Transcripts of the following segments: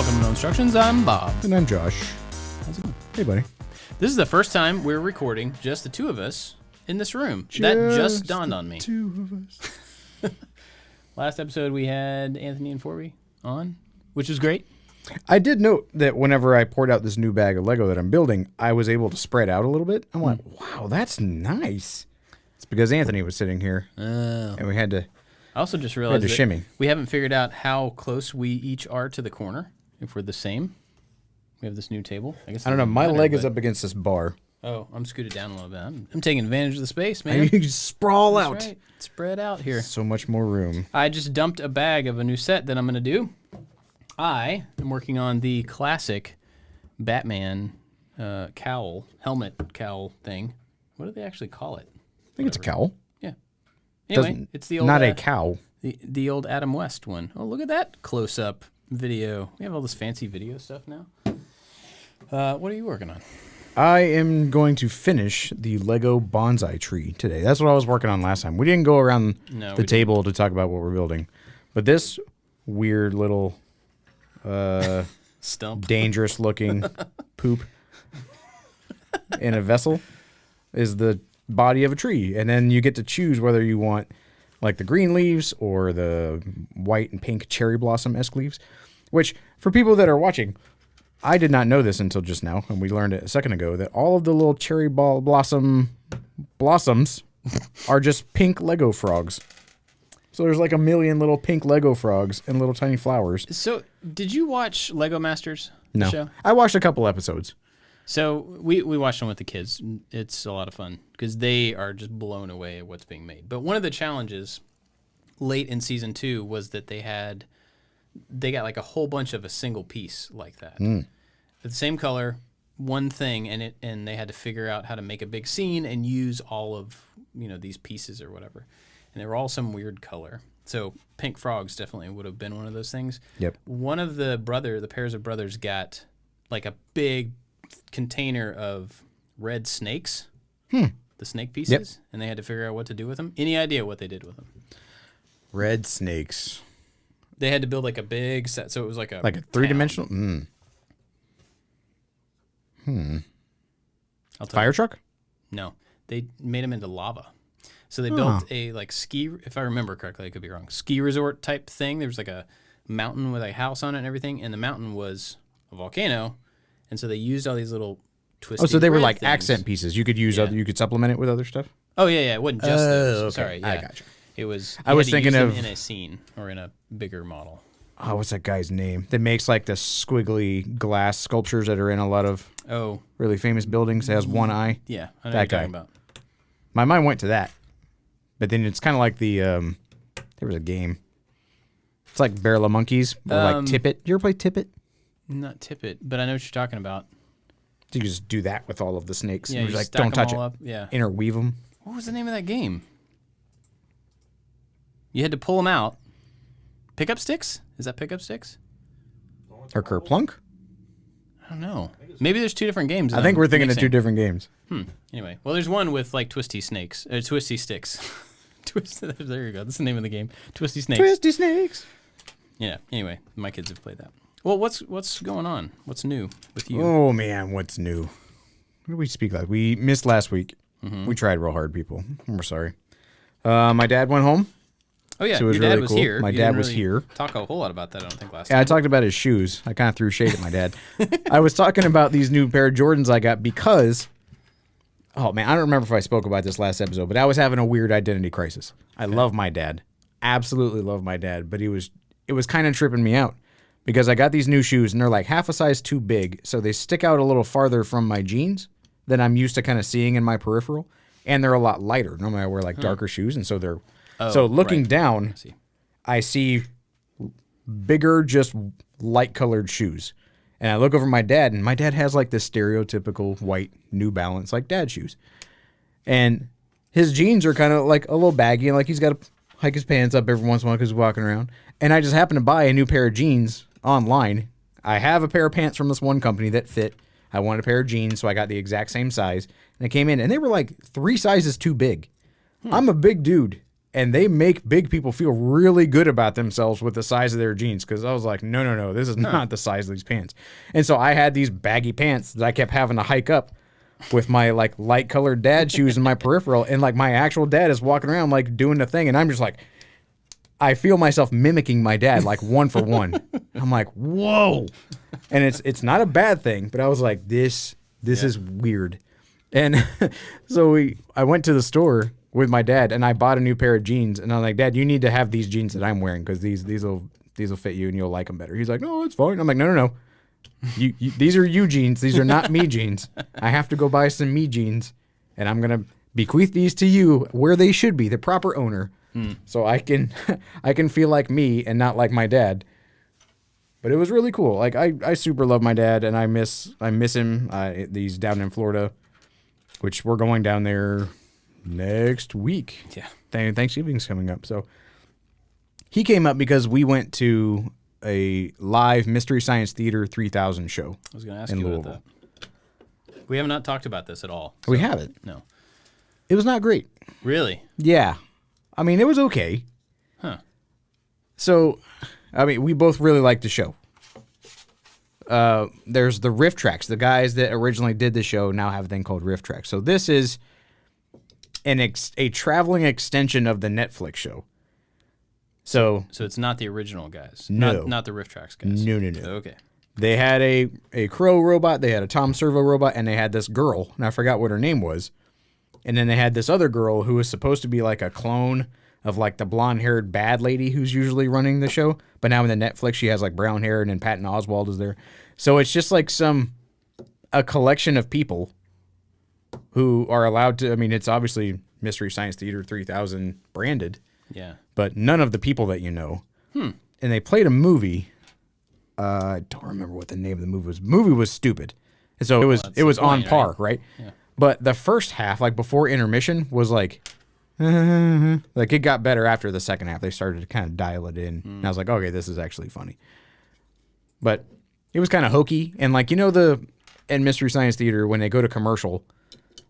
Welcome to No Instructions. I'm Bob. And I'm Josh. How's it going? Hey, buddy. This is the first time we're recording just the two of us in this room. That just dawned on me. Two of us. Last episode we had Anthony and Forby on, which was great. I did note that whenever I poured out this new bag of Lego that I'm building, I was able to spread out a little bit. I'm like, wow, that's nice. It's because Anthony was sitting here, and we had to. I also just realized that shimmy. We haven't figured out how close we each are to the corner. If we're the same, we have this new table. I guess I don't know. My leg is up against this bar. Oh, I'm scooted down a little bit. I'm taking advantage of the space, man. You can sprawl That's out. right. Spread out here. So much more room. I just dumped a bag of a new set that I'm going to do. I am working on the classic Batman cowl, helmet cowl thing. What do they actually call it? I think it's a cowl. Yeah. Anyway, it's the old... Not a cow. The old Adam West one. Oh, look at that close-up video. We have all this fancy video stuff now. What are you working on? I am going to finish the Lego Bonsai tree today. That's what I was working on last time. We didn't go around the table to talk about what we're building. But this weird little stump, dangerous looking poop in a vessel is the body of a tree. And then you get to choose whether you want like the green leaves or the white and pink cherry blossom-esque leaves. Which, for people that are watching, I did not know this until just now, and we learned it a second ago, that all of the little cherry blossoms are just pink Lego frogs. So there's like a million little pink Lego frogs and little tiny flowers. So, did you watch Lego Masters? No. Show? I watched a couple episodes. So, we watched them with the kids. It's a lot of fun because they are just blown away at what's being made. But one of the challenges late in season 2 was that they got like a whole bunch of a single piece like that. The same color, one thing, and they had to figure out how to make a big scene and use all of, these pieces or whatever. And they were all some weird color. So pink frogs definitely would have been one of those things. Yep. One of the pairs of brothers got like a big container of red snakes, the snake pieces, and they had to figure out what to do with them. Any idea what they did with them? Red snakes. They had to build like a big set, so it was like a three-dimensional. Fire truck? No, they made them into lava. So they built a ski, if I remember correctly, I could be wrong, ski resort type thing. There was like a mountain with a house on it and everything, and the mountain was a volcano, and so they used all these little twisty. Oh, so they were like things. Accent pieces. You could use you could supplement it with other stuff. Oh yeah, it wasn't just those. Okay. Sorry, yeah. I gotcha. It was. I was thinking of in a scene or in a bigger model. Oh, what's that guy's name? That makes like the squiggly glass sculptures that are in a lot of really famous buildings. It has one eye. Yeah, I know that what you're guy. talking about. My mind went to that, but then it's kind of like the there was a game. It's like Barrel of Monkeys or like Tippet. You ever play Tippet? Not Tippet, but I know what you're talking about. So you just do that with all of the snakes. Yeah, and you you're like, stack don't touch them it. all up. Yeah. Interweave them. What was the name of that game? You had to pull them out. Pickup sticks? Is that pickup sticks? Or Kerplunk? I don't know. Maybe there's two different games. I think we're thinking of two different games. Anyway, well, there's one with like twisty sticks. There you go. That's the name of the game. Twisty snakes. Twisty snakes. Yeah. Anyway, my kids have played that. Well, what's going on? What's new with you? Oh man, what's new? What did we speak like? We missed last week. We tried real hard, people. We're sorry. My dad went home. Oh yeah, so it was your dad really was cool. here. My dad was here. Talk a whole lot about that. I don't think last time. time. I talked about his shoes. I kind of threw shade at my dad. I was talking about these new pair of Jordans I got because, oh man, I don't remember if I spoke about this last episode, but I was having a weird identity crisis. I love my dad, absolutely love my dad, but it was kind of tripping me out because I got these new shoes and they're like half a size too big, so they stick out a little farther from my jeans than I'm used to kind of seeing in my peripheral, and they're a lot lighter. Normally I wear like darker shoes, and so they're looking down. I see bigger, just light-colored shoes. And I look over my dad, and my dad has like this stereotypical white New Balance, like dad shoes. And his jeans are kind of like a little baggy, and like he's got to hike his pants up every once in a while because he's walking around. And I just happened to buy a new pair of jeans online. I have a pair of pants from this one company that fit. I wanted a pair of jeans, so I got the exact same size. And I came in, and they were like 3 sizes too big. I'm a big dude. And they make big people feel really good about themselves with the size of their jeans. Because I was like, no, this is not the size of these pants. And so I had these baggy pants that I kept having to hike up with my like light colored dad shoes in my peripheral. And like my actual dad is walking around like doing the thing. And I'm just like, I feel myself mimicking my dad like one for one. I'm like, whoa. And it's not a bad thing. But I was like, this is weird. And so I went to the store with my dad, and I bought a new pair of jeans. And I'm like, Dad, you need to have these jeans that I'm wearing because these will fit you and you'll like them better. He's like, no, it's fine. I'm like, no. These are you jeans. These are not me jeans. I have to go buy some me jeans, and I'm gonna bequeath these to you where they should be, the proper owner, so I can feel like me and not like my dad. But it was really cool. Like I super love my dad, and I miss him. He's down in Florida, which we're going down there next week. Yeah. Thanksgiving's coming up. So he came up because we went to a live Mystery Science Theater 3000 show. I was going to ask you about that. We have not talked about this at all. We haven't. No. It was not great. Really? Yeah. I mean, it was okay. Huh. So, I mean, we both really liked the show. There's the riff tracks. The guys that originally did the show now have a thing called riff tracks. So this is a traveling extension of the Netflix show. So it's not the original guys. No. Not the Riff Tracks guys. No. Okay. They had a Crow robot, they had a Tom Servo robot, and they had this girl, and I forgot what her name was. And then they had this other girl who was supposed to be like a clone of like the blonde-haired bad lady who's usually running the show. But now in the Netflix, she has like brown hair, and then Patton Oswalt is there. So it's just like a collection of people who are allowed to, I mean, it's obviously Mystery Science Theater 3000 branded. Yeah. But none of the people that you know. And they played a movie. I don't remember what the name of the movie was. The movie was stupid. And so it was on par, right? Yeah. But the first half, like before intermission, was like it got better after the second half. They started to kind of dial it in. And I was like, okay, this is actually funny. But it was kind of hokey. And like, in Mystery Science Theater, when they go to commercial,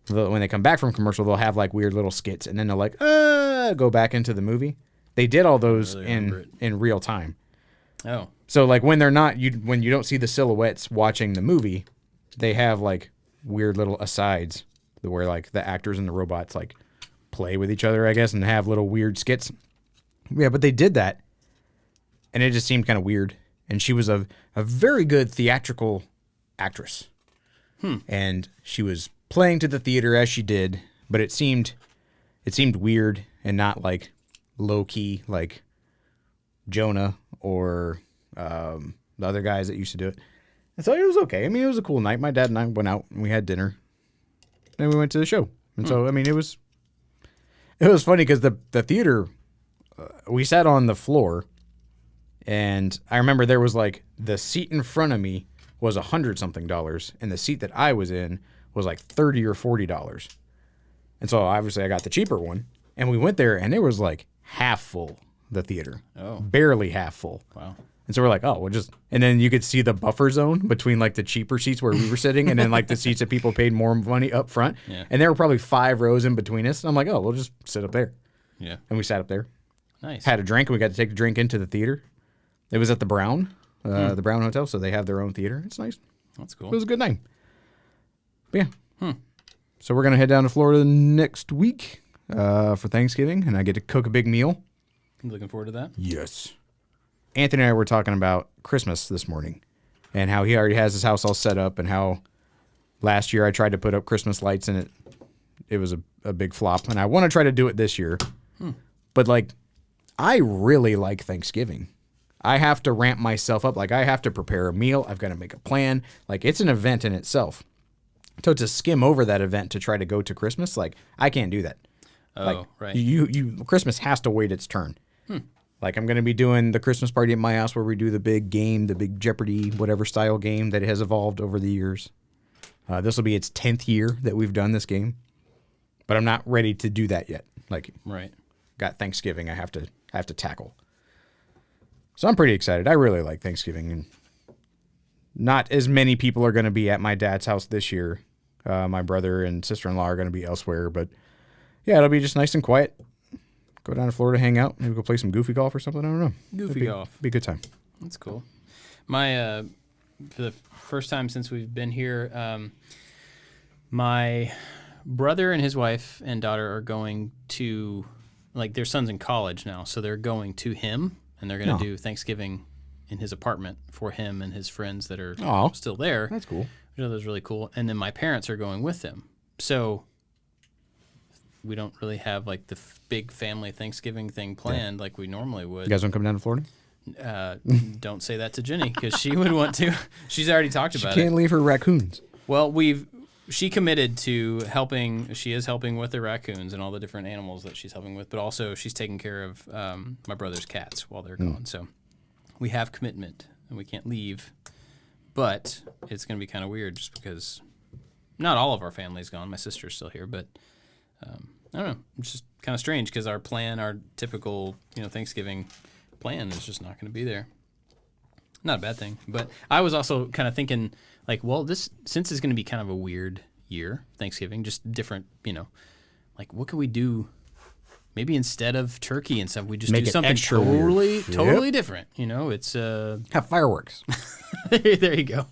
when they come back from commercial, they'll have like weird little skits, and then they'll like go back into the movie. They did all those really in real time. Oh, so like when they're not when you don't see the silhouettes watching the movie, they have like weird little asides where like the actors and the robots like play with each other, I guess, and have little weird skits. Yeah, but they did that, and it just seemed kind of weird. And she was a very good theatrical actress, and she was playing to the theater as she did, but it seemed weird and not like low key like Jonah or the other guys that used to do it. And so it was okay. I mean, it was a cool night. My dad and I went out and we had dinner, and we went to the show. And so I mean, it was funny because the theater, we sat on the floor, and I remember there was like the seat in front of me was $100-something, and the seat that I was in was like $30 or $40. And so obviously I got the cheaper one, and we went there, and it was like half full, the theater. Oh. Barely half full. Wow. And so we're like, oh, we'll just, and then you could see the buffer zone between like the cheaper seats where we were sitting and then like the seats that people paid more money up front. Yeah. And there were probably 5 rows in between us. And I'm like, oh, we'll just sit up there. Yeah. And we sat up there. Nice. Had a drink, and we got to take the drink into the theater. It was at the Brown Hotel, so they have their own theater. It's nice. That's cool. It was a good night. But yeah. So we're going to head down to Florida next week for Thanksgiving, and I get to cook a big meal. Looking forward to that. Yes. Anthony and I were talking about Christmas this morning and how he already has his house all set up, and how last year I tried to put up Christmas lights and it was a big flop, and I want to try to do it this year. But like, I really like Thanksgiving. I have to ramp myself up. Like, I have to prepare a meal. I've got to make a plan. Like, it's an event in itself. So to skim over that event to try to go to Christmas, like, I can't do that. Oh, like, right. Christmas has to wait its turn. Like, I'm going to be doing the Christmas party at my house where we do the big game, the big Jeopardy, whatever style game that has evolved over the years. This will be its 10th year that we've done this game, but I'm not ready to do that yet. Like, right. Got Thanksgiving I have to tackle. So I'm pretty excited. I really like Thanksgiving, and not as many people are going to be at my dad's house this year. My brother and sister-in-law are going to be elsewhere, but yeah, it'll be just nice and quiet. Go down to Florida, hang out, maybe go play some goofy golf or something. I don't know. Goofy golf. Be a good time. That's cool. My for the first time since we've been here, my brother and his wife and daughter are going to, like, their son's in college now, so they're going to him, and they're going to do Thanksgiving in his apartment for him and his friends that are still there. That's cool. Which I thought was really cool. And then my parents are going with them. So we don't really have, like, the big family Thanksgiving thing planned like we normally would. You guys want to come down to Florida? Don't say that to Jenny, because she would want to. She's already talked about it. She can't leave her raccoons. Well, she committed to helping. She is helping with the raccoons and all the different animals that she's helping with, but also she's taking care of my brother's cats while they're gone. So we have commitment, and we can't leave. But it's going to be kind of weird just because not all of our family's gone. My sister's still here, but I don't know. It's just kind of strange because our typical, Thanksgiving plan is just not going to be there. Not a bad thing. But I was also kind of thinking, like, well, since it's going to be kind of a weird year, Thanksgiving, just different, like, what could we do? Maybe instead of turkey and stuff, we just do something totally different. It's have fireworks. There you go.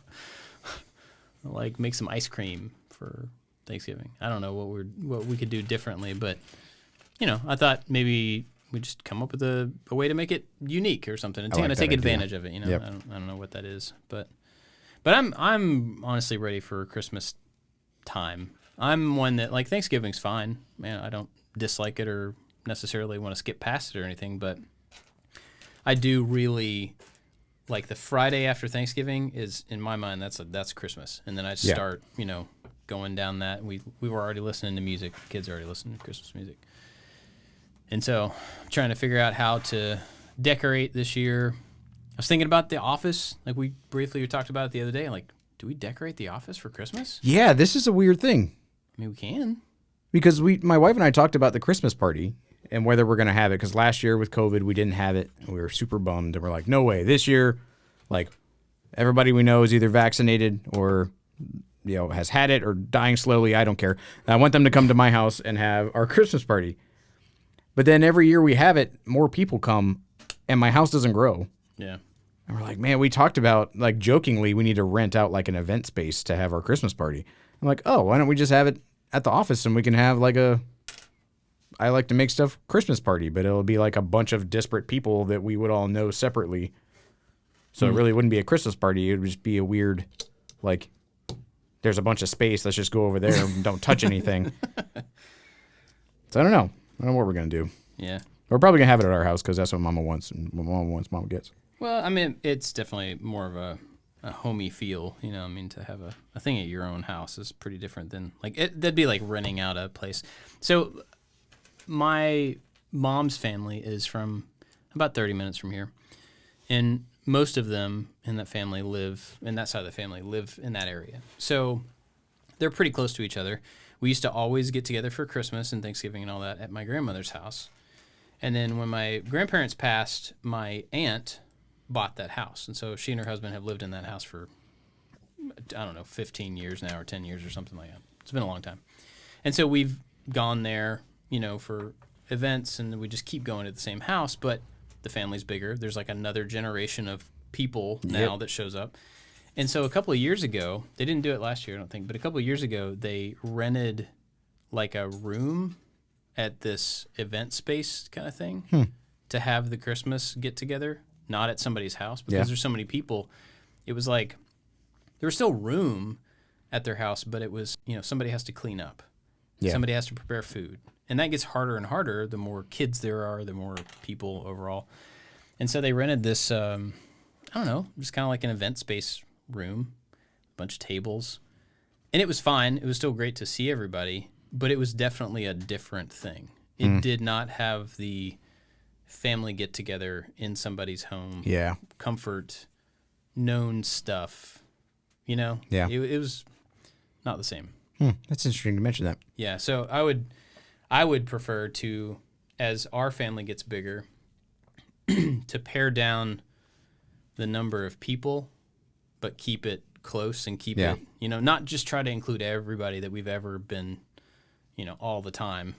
Like, make some ice cream for Thanksgiving. I don't know what we could do differently, but I thought maybe we just come up with a way to make it unique or something and take advantage of it. Yep. I don't know what that is, but I'm honestly ready for Christmas time. I'm one that, like, Thanksgiving's fine, man. I don't dislike it or necessarily want to skip past it or anything, but I do really like the Friday after Thanksgiving is, in my mind, that's Christmas, and then I start going down that. We were already listening to music. The kids are already listening to Christmas music. And so I'm trying to figure out how to decorate this year. I was thinking about the office. Like, we briefly talked about it the other day. Like, do we decorate the office for Christmas? Yeah, this is a weird thing. I mean, we can. Because my wife and I talked about the Christmas party and whether we're going to have it. Because last year with COVID, we didn't have it. And we were super bummed. And we're like, no way. This year, like, everybody we know is either vaccinated or has had it or dying slowly. I don't care. I want them to come to my house and have our Christmas party. But then every year we have it, more people come, and my house doesn't grow. Yeah. And we're like, man, we talked about, like, jokingly, we need to rent out, like, an event space to have our Christmas party. I'm like, oh, why don't we just have it at the office and we can have, like, I like to make stuff Christmas party, but it'll be, like, a bunch of disparate people that we would all know separately. So it really wouldn't be a Christmas party. It would just be a weird, like, there's a bunch of space. Let's just go over there and don't touch anything. So I don't know. I don't know what we're going to do. Yeah. We're probably going to have it at our house because that's what Mama wants. And what Mama wants, Mama gets. Well, I mean, it's definitely more of a homey feel. To have a thing at your own house is pretty different than, like, that'd be like renting out a place. So my mom's family is from about 30 minutes from here. And most of them in that side of the family live in that area. So they're pretty close to each other. We used to always get together for Christmas and Thanksgiving and all that at my grandmother's house. And then when my grandparents passed, my aunt bought that house. And so she and her husband have lived in that house for, 15 years now or 10 years or something like that. It's been a long time. And so we've gone there, for events, and we just keep going to the same house, but the family's bigger. There's, like, another generation of people now that shows up. And so a couple of years ago, they didn't do it last year, I don't think, but a couple of years ago, they rented, like, a room at this event space kind of thing to have the Christmas get-together, not at somebody's house, because there's so many people. It was like there was still room at their house, but it was, somebody has to clean up. Yeah. Somebody has to prepare food. And that gets harder and harder the more kids there are, the more people overall. And so they rented this, just kind of like an event space room, a bunch of tables. And it was fine. It was still great to see everybody, but it was definitely a different thing. It did not have the family get together in somebody's home. Yeah. Comfort, known stuff, Yeah. It was not the same. That's interesting to mention that. Yeah. So I would prefer to, as our family gets bigger, to pare down the number of people, but keep it close and keep it, not just try to include everybody that we've ever been, all the time.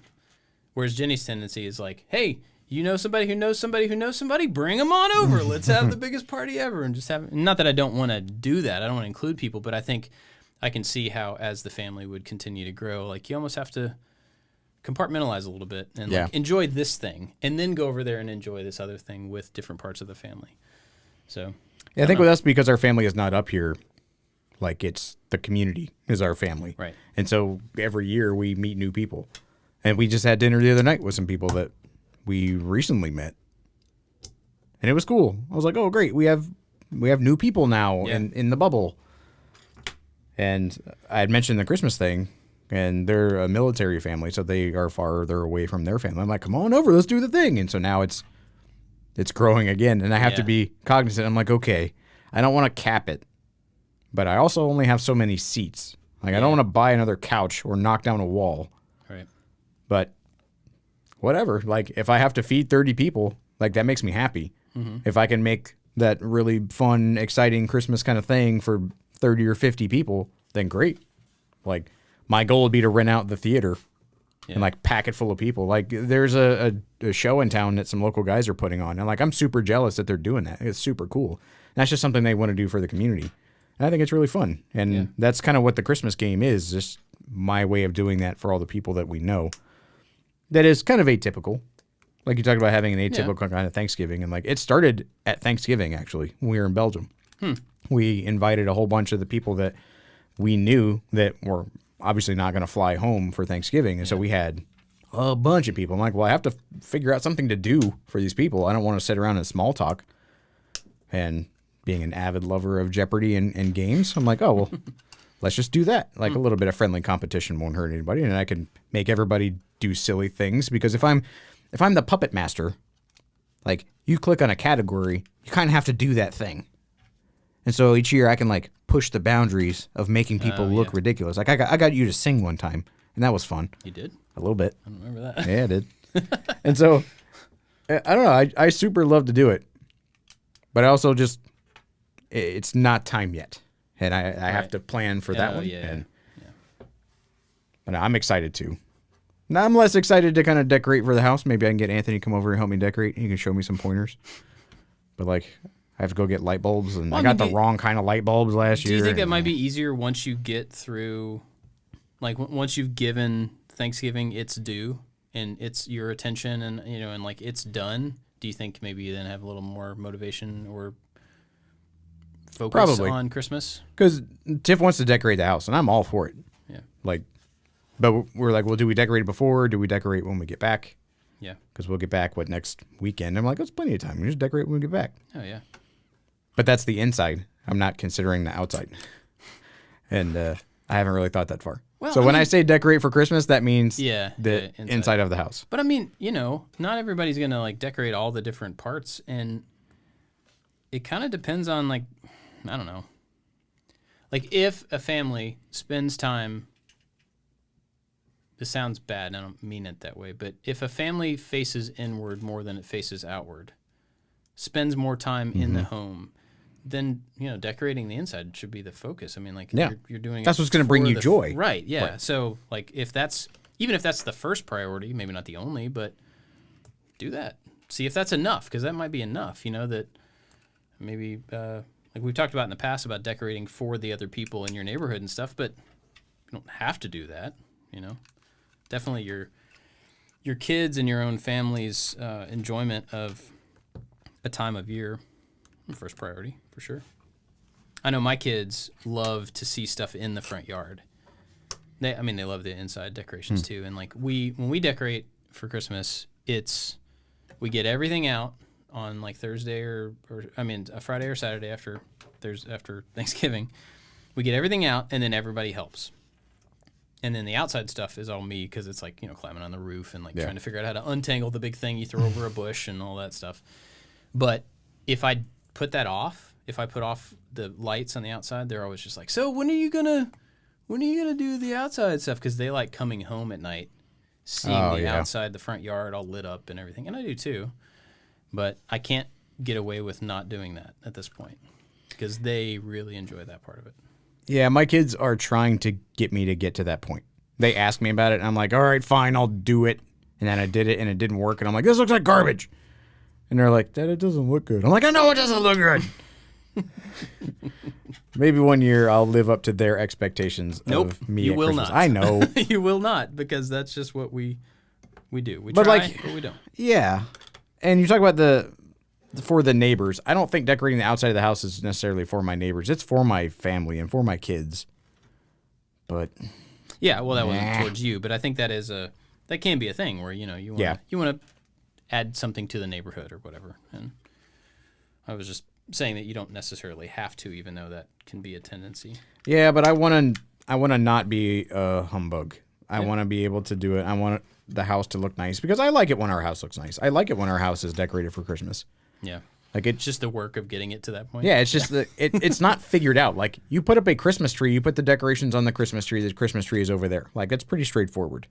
Whereas Jenny's tendency is like, hey, you know somebody who knows somebody who knows somebody, bring them on over. Let's have the biggest party ever. And just have, not that I don't want to do that. I don't want to include people, but I think I can see how as the family would continue to grow, like you almost have to compartmentalize a little bit and like enjoy this thing and then go over there and enjoy this other thing with different parts of the family. So I think with us, because our family is not up here, like it's the community is our family. Right. And so every year we meet new people. And we just had dinner the other night with some people that we recently met. And it was cool. I was like, oh, great. We have new people now in the bubble. And I had mentioned the Christmas thing, and they're a military family, so they are farther away from their family. I'm like, come on over, let's do the thing. And so now it's growing again, and I have to be cognizant. I'm like, okay, I don't want to cap it, but I also only have so many seats. Like, I don't want to buy another couch or knock down a wall. Right. But whatever. Like, if I have to feed 30 people, like, that makes me happy. Mm-hmm. If I can make that really fun, exciting Christmas kind of thing for 30 or 50 people, then great. Like, my goal would be to rent out the theater and, like, pack it full of people. Like, there's a show in town that some local guys are putting on. And, like, I'm super jealous that they're doing that. It's super cool. And that's just something they want to do for the community. And I think it's really fun. And that's kind of what the Christmas game is, just my way of doing that for all the people that we know. That is kind of atypical. Like you talked about having an atypical kind of Thanksgiving. And like it started at Thanksgiving, actually, when we were in Belgium. We invited a whole bunch of the people that we knew that were obviously not going to fly home for Thanksgiving. And so we had a bunch of people. I'm like, well, I have to figure out something to do for these people. I don't want to sit around and small talk. And being an avid lover of Jeopardy and games, I'm like, oh, well, let's just do that. Like a little bit of friendly competition won't hurt anybody. And I can make everybody do silly things, because if I'm the puppet master, like you click on a category, you kind of have to do that thing. And so each year I can like push the boundaries of making people look ridiculous. Like I got you to sing one time, and that was fun. You did? A little bit. I don't remember that. Yeah, I did. And so I don't know. I super love to do it, but I also just it's not time yet, and I have to plan for that one. But I'm excited too. Now I'm less excited to kind of decorate for the house. Maybe I can get Anthony to come over and help me decorate. He can show me some pointers. But like, I have to go get light bulbs, and I got the wrong kind of light bulbs last year. Do you think that might be easier once you get through, like once you've given Thanksgiving its due and it's your attention, and and like it's done? Do you think maybe you then have a little more motivation or focus on Christmas? Because Tiff wants to decorate the house, and I'm all for it. Yeah. Like. But we're like, well, do we decorate it before? Or do we decorate when we get back? Yeah. Because we'll get back, next weekend? I'm like, that's plenty of time. We just decorate when we get back. Oh, yeah. But that's the inside. I'm not considering the outside. And I haven't really thought that far. Well, so when I say decorate for Christmas, that means the inside of the house. But I mean, not everybody's going to like decorate all the different parts. And it kind of depends on like, I don't know. Like if a family spends time... This sounds bad, and I don't mean it that way, but if a family faces inward more than it faces outward, spends more time in the home, then, decorating the inside should be the focus. I mean, like, you're doing that's what's going to bring you joy. Right, yeah. Right. So, like, even if that's the first priority, maybe not the only, but do that. See if that's enough, because that might be enough, that maybe, like we've talked about in the past about decorating for the other people in your neighborhood and stuff, but you don't have to do that, Definitely your kids and your own family's enjoyment of a time of year, first priority for sure. I know my kids love to see stuff in the front yard. They love the inside decorations too. And like when we decorate for Christmas, we get everything out on like Thursday or a Friday or Saturday after Thanksgiving. We get everything out, and then everybody helps. And then the outside stuff is all me, because it's like, climbing on the roof and like trying to figure out how to untangle the big thing you throw over a bush and all that stuff. But if I put that off, if I put off the lights on the outside, they're always just like, so when are you gonna do the outside stuff? Because they like coming home at night, seeing outside, the front yard all lit up and everything. And I do too. But I can't get away with not doing that at this point, because they really enjoy that part of it. Yeah, my kids are trying to get me to get to that point. They ask me about it, and I'm like, all right, fine, I'll do it. And then I did it, and it didn't work. And I'm like, this looks like garbage. And they're like, Dad, it doesn't look good. I'm like, I know it doesn't look good. Maybe one year I'll live up to their expectations of me you at will Christmas. not. I know. You will not, because that's just what we do. We But try, like, but we don't. Yeah. And you talk about for the neighbors. I don't think decorating the outside of the house is necessarily for my neighbors. It's for my family and for my kids. But yeah, well, that wasn't towards you, but I think that can be a thing where you want to add something to the neighborhood or whatever. And I was just saying that you don't necessarily have to, even though that can be a tendency. Yeah, but I want to not be a humbug. I want to be able to do it. I want the house to look nice because I like it when our house looks nice. I like it when our house is decorated for Christmas. Yeah. Like it's just the work of getting it to that point. Yeah, it's just it's not figured out. Like you put up a Christmas tree, you put the decorations on the Christmas tree is over there. Like it's pretty straightforward.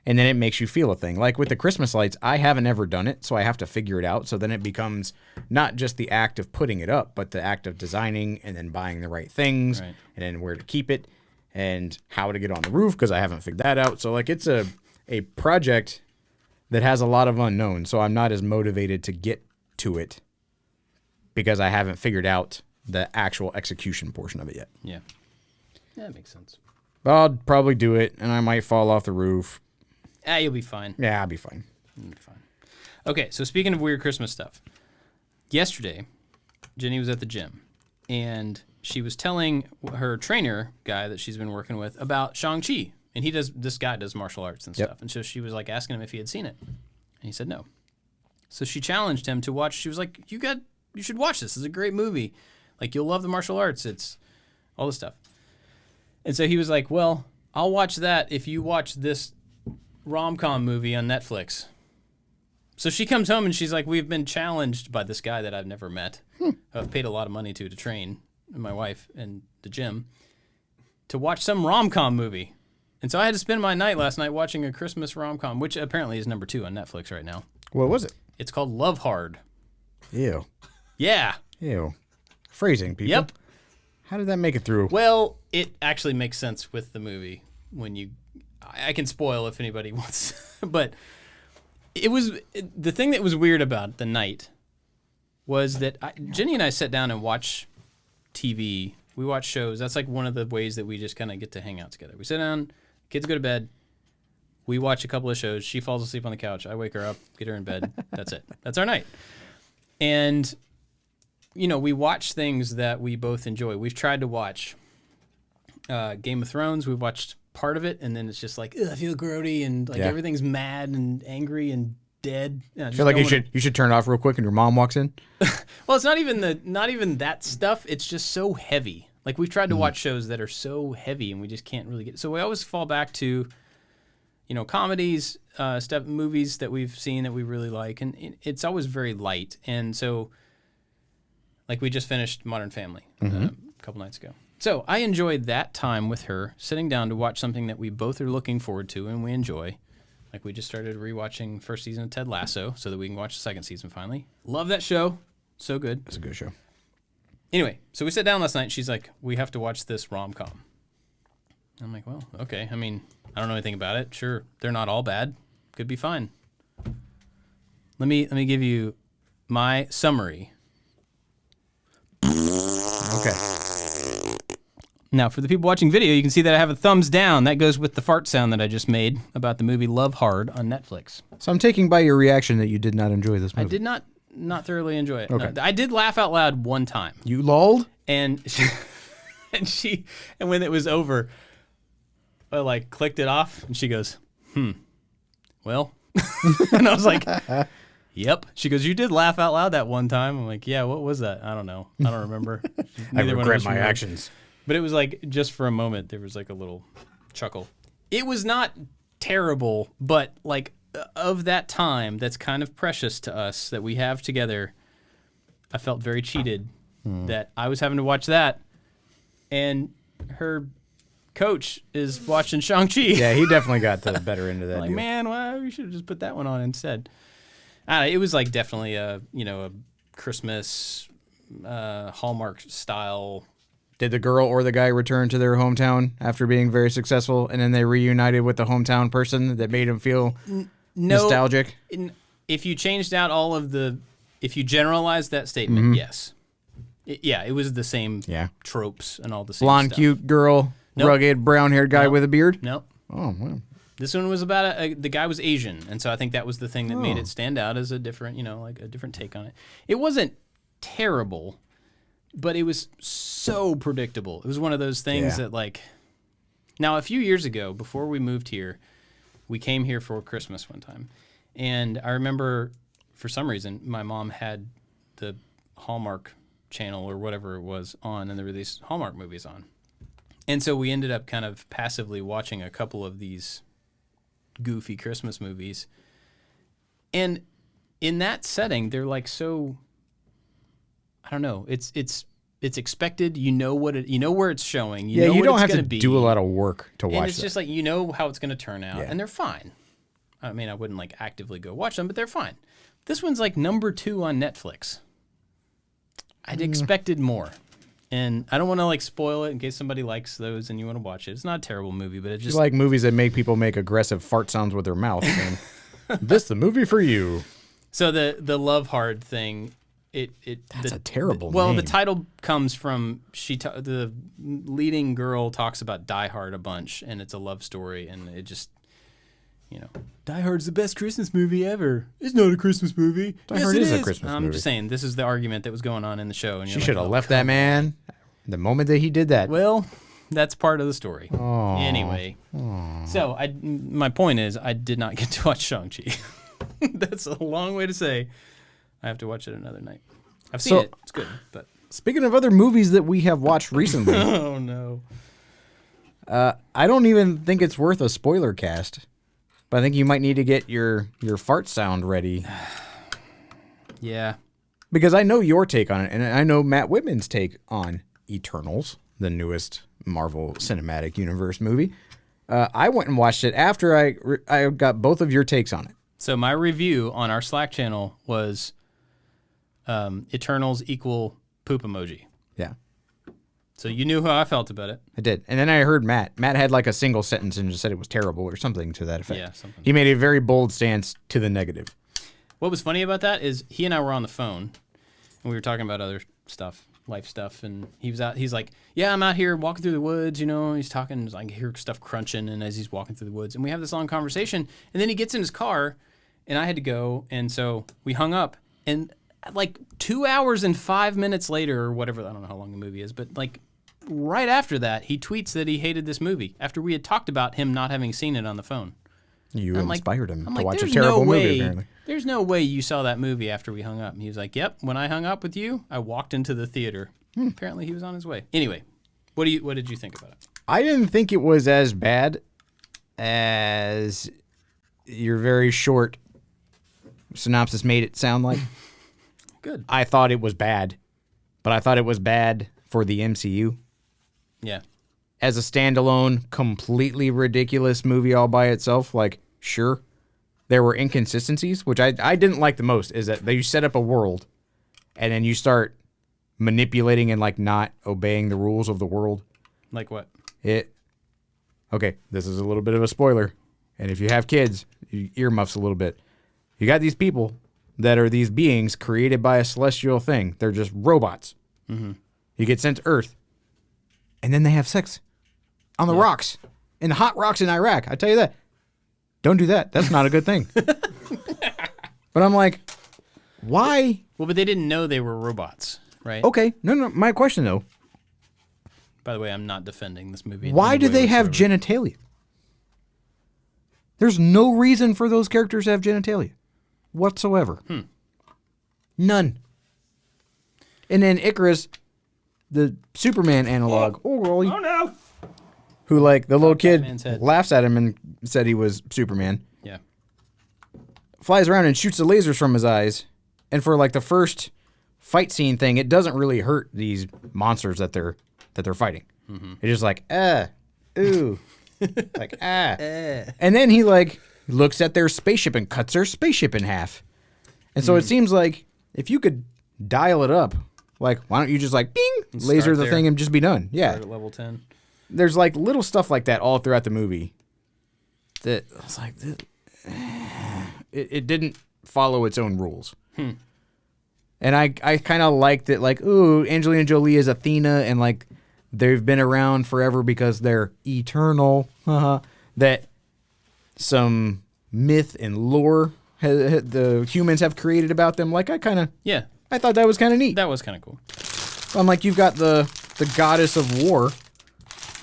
And then it makes you feel a thing. Like with the Christmas lights, I haven't ever done it, so I have to figure it out. So then it becomes not just the act of putting it up, but the act of designing and then buying the right things and then where to keep it and how to get on the roof because I haven't figured that out. So like it's a project that has a lot of unknowns, so I'm not as motivated to get to it because I haven't figured out the actual execution portion of it yet. Yeah. Yeah, that makes sense. But I'll probably do it, and I might fall off the roof. You'll be fine. Yeah, I'll be fine. You'll be fine. Okay, so speaking of weird Christmas stuff, yesterday, Jenny was at the gym, and she was telling her trainer guy that she's been working with about Shang-Chi. And this guy does martial arts and stuff. And so she was like asking him if he had seen it. And he said no. So she challenged him to watch. She was like, you should watch this. It's a great movie. Like, you'll love the martial arts. It's all this stuff. And so he was like, well, I'll watch that if you watch this rom-com movie on Netflix. So she comes home and she's like, we've been challenged by this guy that I've never met. I've paid a lot of money to train my wife in the gym to watch some rom-com movie. And so I had to spend my night last night watching a Christmas rom-com, which apparently is number 2 on Netflix right now. What was it? It's called Love Hard. Ew. Yeah. Ew. Phrasing, people. Yep. How did that make it through? Well, it actually makes sense with the movie when I can spoil if anybody wants, but the thing that was weird about the night was that Jenny and I sat down and watch TV. We watch shows. That's like one of the ways that we just kind of get to hang out together. We sit down, kids go to bed. We watch a couple of shows. She falls asleep on the couch. I wake her up, get her in bed. That's it. That's our night. And, we watch things that we both enjoy. We've tried to watch Game of Thrones. We've watched part of it, and then it's just like, I feel grody, and like everything's mad and angry and dead. I feel like you should turn it off real quick and your mom walks in. Well, it's not even that stuff. It's just so heavy. Like we've tried to watch shows that are so heavy, and we just can't really get it. So we always fall back to comedies, movies that we've seen that we really like, and it's always very light. And so, like we just finished Modern Family a couple nights ago. So I enjoyed that time with her, sitting down to watch something that we both are looking forward to and we enjoy. Like we just started rewatching first season of Ted Lasso so that we can watch the second season finally. Love that show. So good. It's a good show. Anyway, so we sat down last night and she's like, we have to watch this rom-com. I'm like, well, okay. I mean, I don't know anything about it. Sure, they're not all bad. Could be fine. Let me give you my summary. Okay. Now, for the people watching video, you can see that I have a thumbs down. That goes with the fart sound that I just made about the movie Love Hard on Netflix. So I'm taking by your reaction that you did not enjoy this movie. I did not thoroughly enjoy it. Okay. No, I did laugh out loud one time. You lulled? And when it was over, I like clicked it off and she goes, well, and I was like, yep. She goes, you did laugh out loud that one time. I'm like, yeah, what was that? I don't know. I don't remember. I regret my actions. But it was like, just for a moment, there was like a little chuckle. It was not terrible, but like of that time that's kind of precious to us that we have together, I felt very cheated that I was having to watch that. And her coach is watching Shang-Chi. Yeah, he definitely got the better end of that. Like, man, well, we should have just put that one on instead. It was like definitely a Christmas Hallmark style. Did the girl or the guy return to their hometown after being very successful, and then they reunited with the hometown person that made him feel nostalgic? If you changed out all of if you generalized that statement, yes. It was the same tropes and all the same blonde, stuff. cute girl, rugged, brown-haired guy with a beard? Nope. Oh, wow. This one was about the guy was Asian, and so I think that was the thing that made it stand out as a different, like a different take on it. It wasn't terrible, but it was so predictable. It was one of those things that like, now a few years ago, before we moved here, we came here for Christmas one time, and I remember for some reason my mom had the Hallmark channel or whatever it was on, and there were these Hallmark movies on. And so we ended up kind of passively watching a couple of these goofy Christmas movies. And in that setting, they're like so, I don't know, it's expected, you know where it's showing, you know you what don't it's have to gonna be. do a lot of work to watch and it's that. just like, you know how it's going to turn out, and they're fine. I mean, I wouldn't like actively go watch them, but they're fine. This one's like number 2 on Netflix. I'd expected more. And I don't want to like spoil it in case somebody likes those and you want to watch it. It's not a terrible movie, but it just like movies that make people make aggressive fart sounds with their mouth. And this the movie for you. So the Love Hard thing, that's a terrible well, name. the title comes from the leading girl talks about Die Hard a bunch, and it's a love story, and it just Die Hard's the best Christmas movie ever. It's not a Christmas movie. Die Hard is a Christmas movie. I'm just saying, this is the argument that was going on in the show. And she should have left that man the moment that he did that. Well, that's part of the story. Anyway, so my point is, I did not get to watch Shang-Chi. That's a long way to say I have to watch it another night. I've seen it. It's good. But speaking of other movies that we have watched recently. Oh, no. I don't even think it's worth a spoiler cast. But I think you might need to get your fart sound ready. Yeah. Because I know your take on it, and I know Matt Whitman's take on Eternals, the newest Marvel Cinematic Universe movie. I went and watched it after I got both of your takes on it. So my review on our Slack channel was Eternals equal poop emoji. Yeah. So you knew how I felt about it. I did. And then I heard Matt. Matt had like a single sentence and just said it was terrible or something to that effect. Yeah, something. He made a very bold stance to the negative. What was funny about that is he and I were on the phone, and we were talking about other stuff, life stuff, and he's like, yeah, I'm out here walking through the woods, he's talking, like, I hear stuff crunching, and as he's walking through the woods, and we have this long conversation, and then he gets in his car, and I had to go, and so we hung up, and like 2 hours and 5 minutes later, or whatever, I don't know how long the movie is, but like, right after that, he tweets that he hated this movie after we had talked about him not having seen it on the phone. You inspired him to watch a "There's terrible no way, movie, apparently. There's no way you saw that movie after we hung up. And he was like, yep, when I hung up with you, I walked into the theater. Apparently he was on his way. Anyway, what did you think about it? I didn't think it was as bad as your very short synopsis made it sound like. Good. I thought it was bad, but I thought it was bad for the MCU. Yeah. As a standalone, completely ridiculous movie all by itself, like, sure, there were inconsistencies, which I didn't like the most, is that you set up a world, and then you start manipulating and, like, not obeying the rules of the world. Like what? Okay, this is a little bit of a spoiler, and if you have kids, you earmuffs a little bit. You got these people that are these beings created by a celestial thing. They're just robots. Mm-hmm. You get sent to Earth, and then they have sex on the rocks, in the hot rocks in Iraq. I tell you that. Don't do that. That's not a good thing. But I'm like, why? Well, but they didn't know they were robots, right? Okay. No. My question, though. By the way, I'm not defending this movie. Why do they have genitalia? There's no reason for those characters to have genitalia whatsoever. None. And then Icarus, the Superman analog. Oh no! Who, like, the little kid laughs at him and said he was Superman. Yeah. Flies around and shoots the lasers from his eyes. And for, like, the first fight scene thing, it doesn't really hurt these monsters that they're fighting. Mm-hmm. It's just like, ooh. Like, And then he, like, looks at their spaceship and cuts their spaceship in half. And so it seems like if you could dial it up, like, why don't you just, like, bing, laser the thing and just be done? Yeah. Start at level 10. There's, like, little stuff like that all throughout the movie that I was like, it didn't follow its own rules. And I kind of liked it, like, ooh, Angelina Jolie is Athena, and like they've been around forever because they're eternal. That some myth and lore the humans have created about them. Like, I thought that was kind of neat. That was kind of cool. I'm like, you've got the goddess of war,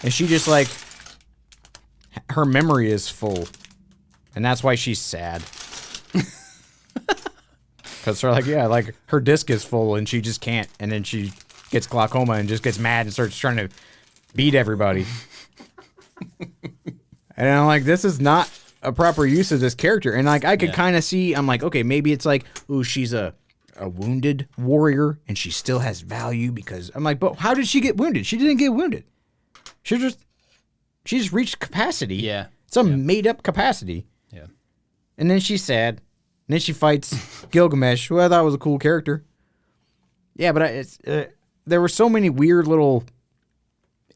and she just like, her memory is full, and that's why she's sad. Because they're like, yeah, like her disc is full and she just can't, and then she gets glaucoma and just gets mad and starts trying to beat everybody. And I'm like, this is not a proper use of this character. And like, I could kind of see, I'm like, okay, maybe it's like, ooh, she's a wounded warrior and she still has value, because I'm like, but how did she get wounded? She didn't get wounded. She just reached capacity. Yeah. Some made up capacity. Yeah. And then she's sad. And then she fights Gilgamesh, who I thought was a cool character. Yeah, but there were so many weird little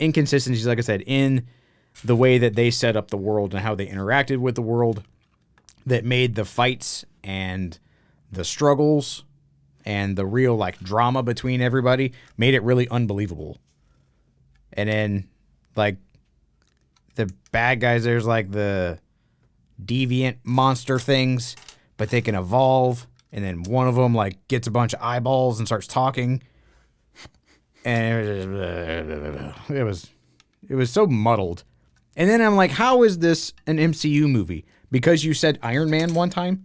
inconsistencies, like I said, in the way that they set up the world and how they interacted with the world, that made the fights and the struggles and the real like drama between everybody, made it really unbelievable. And then like the bad guys, there's like the deviant monster things, but they can evolve, and then one of them like gets a bunch of eyeballs and starts talking, and it was so muddled. And then I'm like, how is this an MCU movie? Because you said Iron Man one time,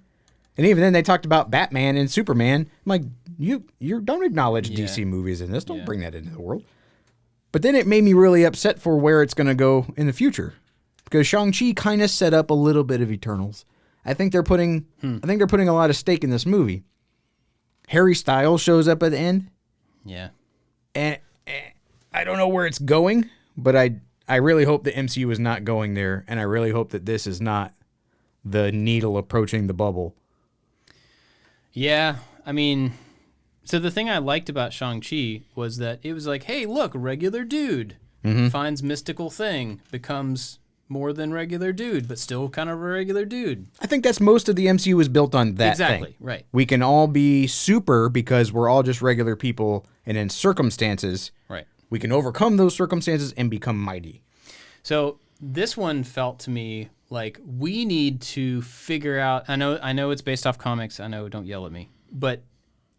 and even then they talked about Batman and Superman. I'm like, you don't acknowledge DC movies in this. Don't bring that into the world. But then it made me really upset for where it's going to go in the future, because Shang-Chi kind of set up a little bit of Eternals. I think they're putting a lot of stake in this movie. Harry Styles shows up at the end. Yeah. And I don't know where it's going, but I really hope the MCU is not going there, and I really hope that this is not the needle approaching the bubble. Yeah, I mean, so the thing I liked about Shang-Chi was that it was like, hey, look, regular dude finds mystical thing, becomes more than regular dude, but still kind of a regular dude. I think that's most of the MCU is built on that Exactly, thing. right. We can all be super because we're all just regular people, and in circumstances, Right. we can overcome those circumstances and become mighty. So this one felt to me like we need to figure out, I know it's based off comics, I know, don't yell at me, but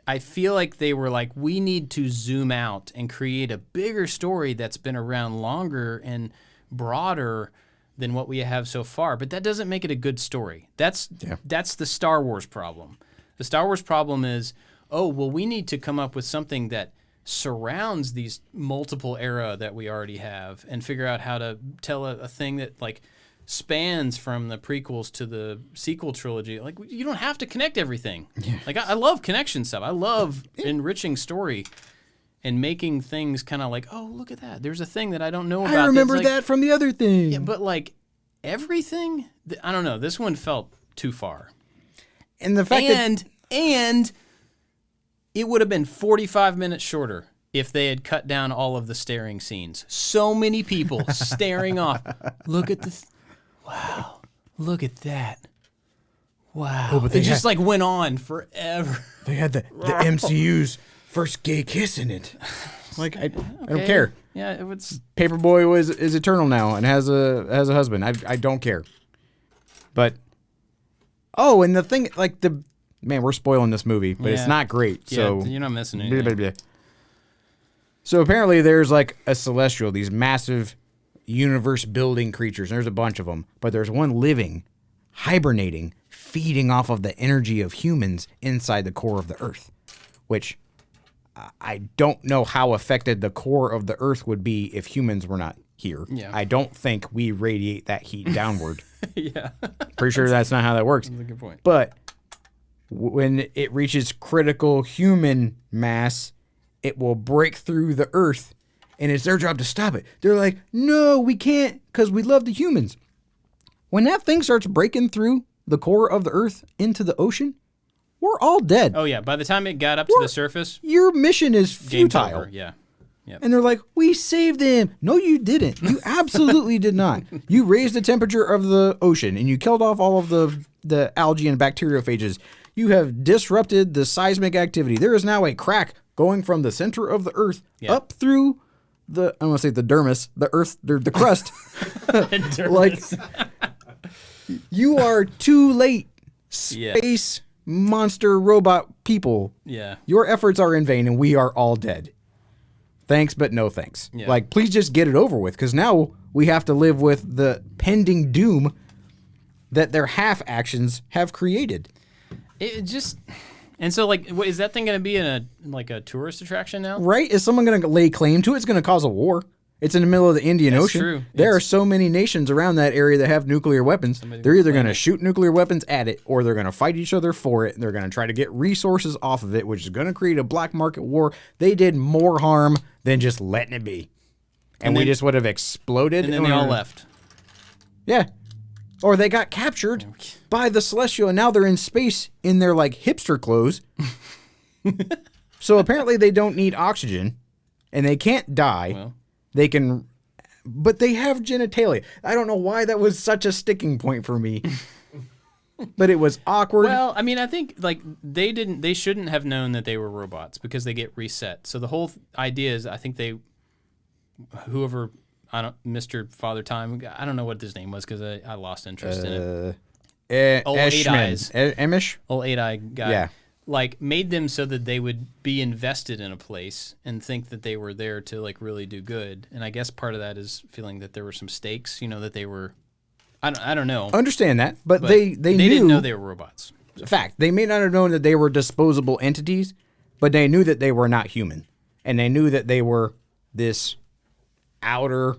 I feel like they were like, we need to zoom out and create a bigger story that's been around longer and broader than what we have so far. But that doesn't make it a good story. That's the Star Wars problem. The Star Wars problem is, oh, well, we need to come up with something that surrounds these multiple era that we already have and figure out how to tell a thing that like spans from the prequels to the sequel trilogy. Like, you don't have to connect everything. Yeah. Like, I love connection stuff. I love enriching story and making things kind of like, oh, look at that. There's a thing that I don't know about. I remember that from the other thing. Yeah, but like everything, I don't know. This one felt too far. And the fact and it would have been 45 minutes shorter if they had cut down all of the staring scenes. So many people staring off. Look at this. Wow. Look at that. Wow. Oh, but it just like went on forever. They had the MCU's first gay kiss in it. Like, I don't care. Yeah, it was. Paperboy is eternal now and has a husband. I don't care. But and the thing, like, we're spoiling this movie, but it's not great. So you're not missing anything. So apparently there's like a celestial, these massive universe-building creatures. There's a bunch of them, but there's one living, hibernating, feeding off of the energy of humans inside the core of the Earth, which I don't know how affected the core of the Earth would be if humans were not here. Yeah. I don't think we radiate that heat downward. Yeah. Pretty sure that's not how that works. That's a good point. But when it reaches critical human mass, it will break through the Earth, and it's their job to stop it. They're like, no, we can't, because we love the humans. When that thing starts breaking through the core of the Earth into the ocean, we're all dead. Oh, yeah. By the time it got up to the surface, your mission is game's futile. over. Yeah. Yep. And they're like, we saved him. No, you didn't. You absolutely did not. You raised the temperature of the ocean, and you killed off all of the the algae and bacteriophages. You have disrupted the seismic activity. There is now a crack going from the center of the Earth up through I want to say the dermis, the Earth, the crust. Like, you are too late, space monster robot people. Yeah. Your efforts are in vain, and we are all dead. Thanks, but no thanks. Yeah. Like, please just get it over with, because now we have to live with the pending doom that their half actions have created. It just... And so, like, is that thing going to be in a tourist attraction now? Right? Is someone going to lay claim to it? It's going to cause a war. It's in the middle of the Indian Ocean. True. There are so many nations around that area that have nuclear weapons. They're either going to shoot nuclear weapons at it, or they're going to fight each other for it. They're going to try to get resources off of it, which is going to create a black market war. They did more harm than just letting it be. And we just would have exploded. And then they all left. Yeah. Or they got captured by the Celestial, and now they're in space in their, like, hipster clothes. So apparently they don't need oxygen, and they can't die. Well. They can... But they have genitalia. I don't know why that was such a sticking point for me. But it was awkward. Well, I mean, I think, like, they shouldn't have known that they were robots because they get reset. So the whole idea is, I think whoever... Mr. Father Time. I don't know what his name was because I lost interest in it. Old Eight Eyes. Emish? Old Eight Eye guy. Yeah. Like, made them so that they would be invested in a place and think that they were there to, like, really do good. And I guess part of that is feeling that there were some stakes, that they were... I don't know. Understand that, but they knew... They didn't know they were robots. Fact. They may not have known that they were disposable entities, but they knew that they were not human. And they knew that they were this outer...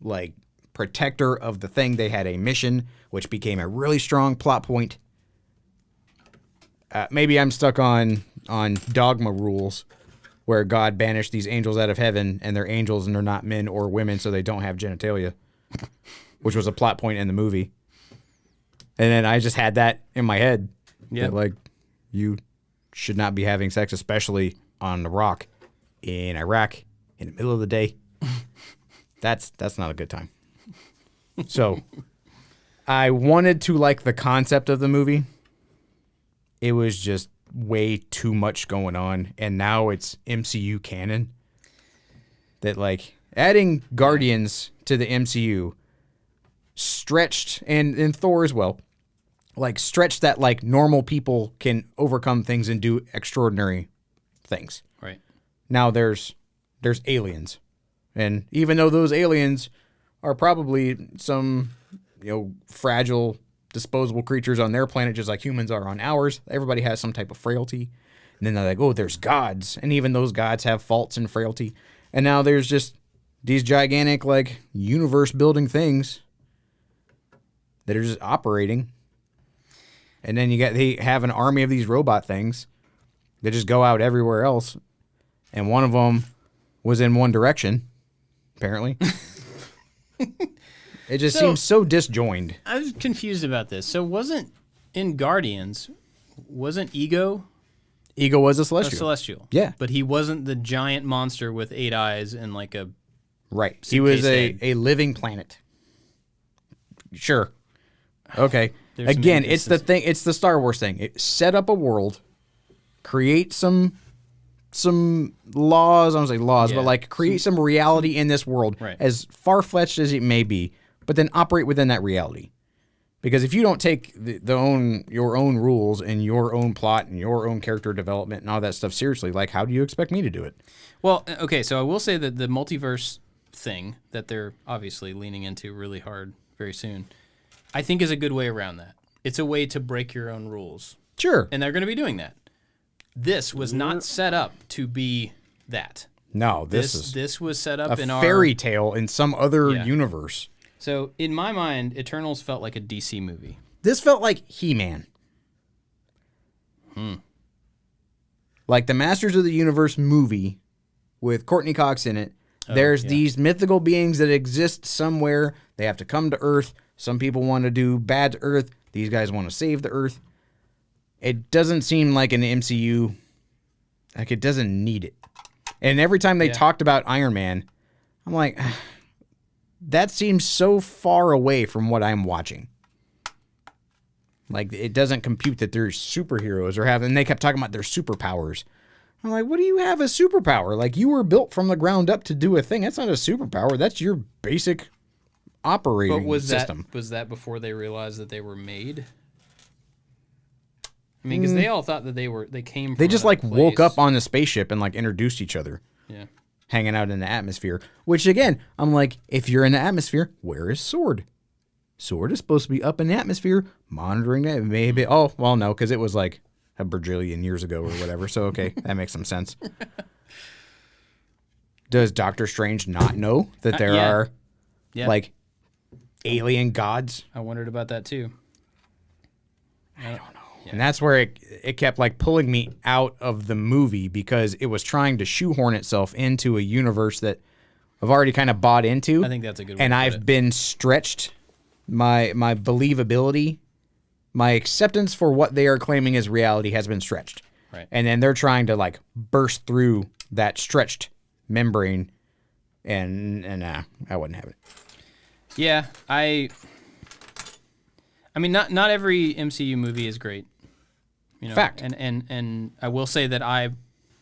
like, protector of the thing. They had a mission, which became a really strong plot point. Maybe I'm stuck on dogma rules, where God banished these angels out of heaven, and they're angels and they're not men or women, so they don't have genitalia, which was a plot point in the movie. And then I just had that in my head. Yeah, like, you should not be having sex, especially on the rock in Iraq in the middle of the day. That's not a good time. So, I wanted to like the concept of the movie. It was just way too much going on, and now it's MCU canon. That, like, adding Guardians to the MCU stretched, and Thor as well, like, stretched that, like, normal people can overcome things and do extraordinary things. Right. Now there's aliens. And even though those aliens are probably some, fragile, disposable creatures on their planet, just like humans are on ours, everybody has some type of frailty. And then they're like, oh, there's gods. And even those gods have faults and frailty. And now there's just these gigantic, like, universe-building things that are just operating. And then they have an army of these robot things that just go out everywhere else. And one of them was in one direction. Apparently. It just seems so disjoined. I was confused about this. So in Guardians, wasn't Ego? Ego was a Celestial. A Celestial. Yeah. But he wasn't the giant monster with 8 eyes and like a... Right. He was a living planet. Sure. Okay. Again, it's the thing. It's the Star Wars thing. Set up a world, create some laws, I don't say laws, but like create some reality in this world, as far-fetched as it may be, but then operate within that reality. Because if you don't take your own rules and your own plot and your own character development and all that stuff seriously, like, how do you expect me to do it? Well, okay, so I will say that the multiverse thing that they're obviously leaning into really hard very soon, I think is a good way around that. It's a way to break your own rules. Sure. And they're going to be doing that. This was not set up to be that. No, this was set up in a fairy tale in some other universe. So in my mind, Eternals felt like a DC movie. This felt like He-Man. Like the Masters of the Universe movie with Courtney Cox in it. There's these mythical beings that exist somewhere. They have to come to Earth. Some people want to do bad to Earth. These guys want to save the Earth. It doesn't seem like an MCU, like, it doesn't need it. And every time they talked about Iron Man, I'm like, that seems so far away from what I'm watching. Like, it doesn't compute that they're superheroes or have, and they kept talking about their superpowers. I'm like, what do you have a superpower? Like, you were built from the ground up to do a thing. That's not a superpower. That's your basic operating system. Was that before they realized that they were made? I mean, because they all thought that they came from They just, like, place. woke up on the spaceship and, like, introduced each other. Yeah. Hanging out in the atmosphere. Which, again, I'm like, if you're in the atmosphere, where is Sword? Sword is supposed to be up in the atmosphere, monitoring it. Maybe, oh, well, no, because it was, like, a bajillion years ago or whatever. So, okay, that makes some sense. Does Doctor Strange not know that there are, like, alien gods? I wondered about that, too. I don't know. Yeah. And that's where it kept, like, pulling me out of the movie because it was trying to shoehorn itself into a universe that I've already kind of bought into. I think that's a good way and to put I've it. been stretched. My believability, my acceptance for what they are claiming as reality has been stretched. Right. And then they're trying to, like, burst through that stretched membrane, and I wouldn't have it. Yeah, I mean, not every MCU movie is great. You know, Fact. And I will say that I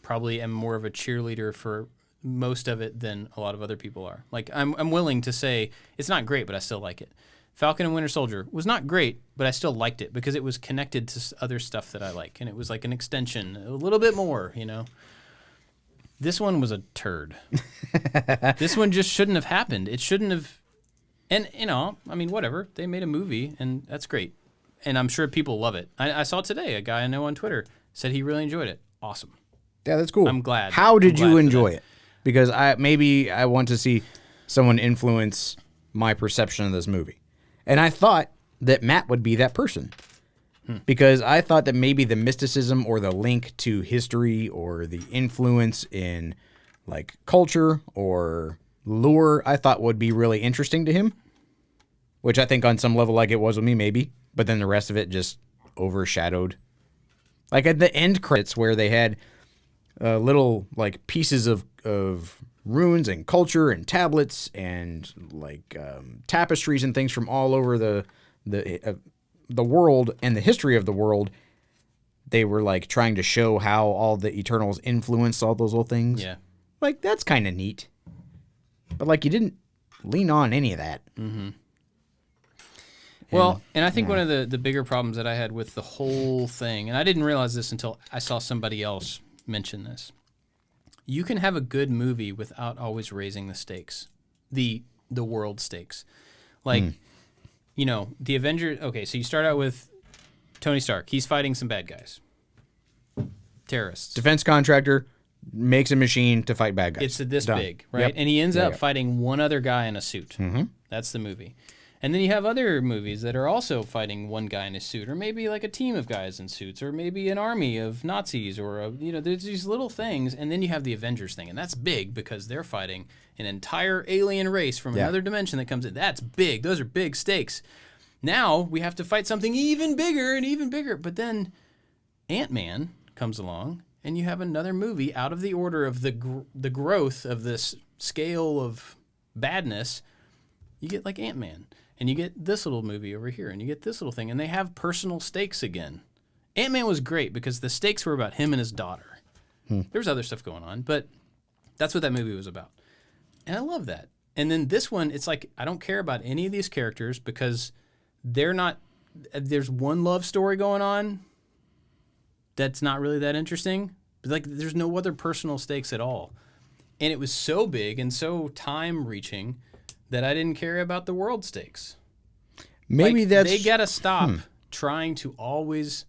probably am more of a cheerleader for most of it than a lot of other people are. Like, I'm willing to say it's not great, but I still like it. Falcon and Winter Soldier was not great, but I still liked it because it was connected to other stuff that I like, and it was like an extension, a little bit more, you know. This one was a turd. This one just shouldn't have happened. It shouldn't have. And, you know, I mean, whatever. They made a movie, and that's great. And I'm sure people love it. I saw today a guy I know on Twitter said he really enjoyed it. Awesome. Yeah, that's cool. I'm glad. How did you for enjoy that. it? Because maybe I want to see someone influence my perception of this movie. And I thought that Matt would be that person. Because I thought that maybe the mysticism or the link to history or the influence in, like, culture or lore, I thought would be really interesting to him. Which I think on some level, like it was with me, maybe. But then the rest of it just overshadowed. Like at the end credits where they had little, like, pieces of runes and culture and tablets and, like, tapestries and things from all over the world and the history of the world. They were, like, trying to show how all the Eternals influenced all those little things. Yeah. Like, that's kind of neat. But, like, you didn't lean on any of that. Mm-hmm. Well, and I think one of the bigger problems that I had with the whole thing, and I didn't realize this until I saw somebody else mention this. You can have a good movie without always raising the stakes, the world stakes. Like, you know, the Avengers. Okay, so you start out with Tony Stark. He's fighting some bad guys, terrorists. Defense contractor makes a machine to fight bad guys. It's this Done. big, right? Yep. And he ends up Yep. fighting one other guy in a suit. Mm-hmm. That's the movie. And then you have other movies that are also fighting one guy in a suit, or maybe like a team of guys in suits, or maybe an army of Nazis, or there's these little things. And then you have the Avengers thing, and that's big because they're fighting an entire alien race from another dimension that comes in. That's big. Those are big stakes. Now we have to fight something even bigger and even bigger. But then Ant-Man comes along, and you have another movie out of the order of the growth of this scale of badness. You get like Ant-Man. And you get this little movie over here, and you get this little thing, and they have personal stakes again. Ant-Man was great because the stakes were about him and his daughter. There was other stuff going on, but that's what that movie was about. And I love that. And then this one, it's like, I don't care about any of these characters because they're not, there's one love story going on that's not really that interesting. But like, there's no other personal stakes at all. And it was so big and so time-reaching that I didn't care about the world stakes. Maybe like, that's... They got to stop trying to always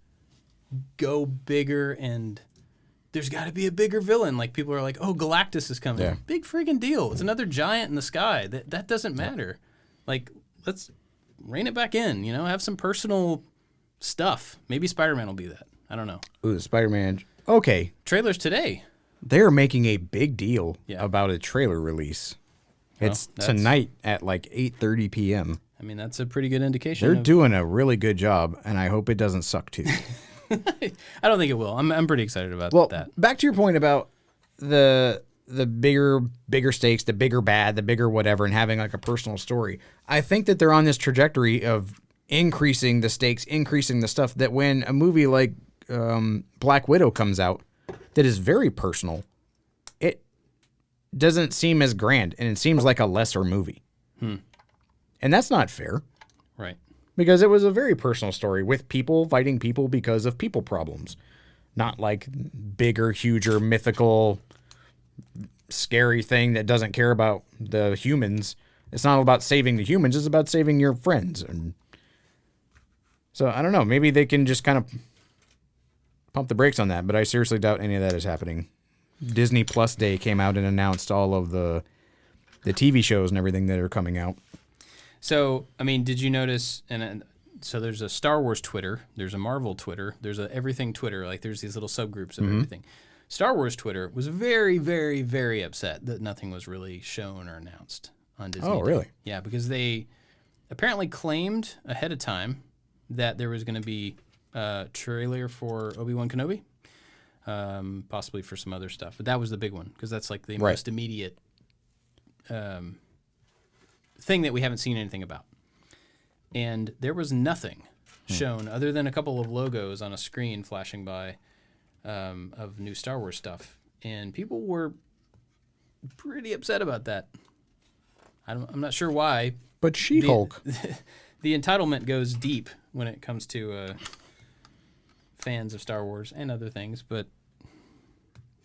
go bigger, and there's got to be a bigger villain. Like, people are like, oh, Galactus is coming. Yeah. Big freaking deal. It's another giant in the sky. That doesn't matter. Like, let's rein it back in, you know? Have some personal stuff. Maybe Spider-Man will be that. I don't know. Ooh, Spider-Man. Okay. Trailers today. They're making a big deal Yeah. about a trailer release. It's that's- tonight at like 8:30 p.m. I mean, that's a pretty good indication. They're doing a really good job, and I hope it doesn't suck too. I don't think it will. I'm pretty excited about Well, that. back to your point about the bigger stakes, the bigger bad, the bigger whatever, and having like a personal story. I think that they're on this trajectory of increasing the stakes, increasing the stuff that when a movie like Black Widow comes out that is very personal, it doesn't seem as grand and it seems like a lesser movie. And that's not fair. Right. Because it was a very personal story with people fighting people because of people problems. Not like bigger, huger, mythical, scary thing that doesn't care about the humans. It's not about saving the humans. It's about saving your friends. And so, I don't know. Maybe they can just kind of pump the brakes on that. But I seriously doubt any of that is happening. Disney Plus Day came out and announced all of the TV shows and everything that are coming out. So, I mean, did you notice, so there's a Star Wars Twitter, there's a Marvel Twitter, there's a everything Twitter, like there's these little subgroups of everything. Star Wars Twitter was very, very, very upset that nothing was really shown or announced on Disney. Oh, really? Yeah, because they apparently claimed ahead of time that there was going to be a trailer for Obi-Wan Kenobi, possibly for some other stuff. But that was the big one, because that's like the most immediate thing that we haven't seen anything about. And there was nothing shown other than a couple of logos on a screen flashing by of new Star Wars stuff. And people were pretty upset about that. I'm not sure why. But She-Hulk. The entitlement goes deep when it comes to fans of Star Wars and other things. But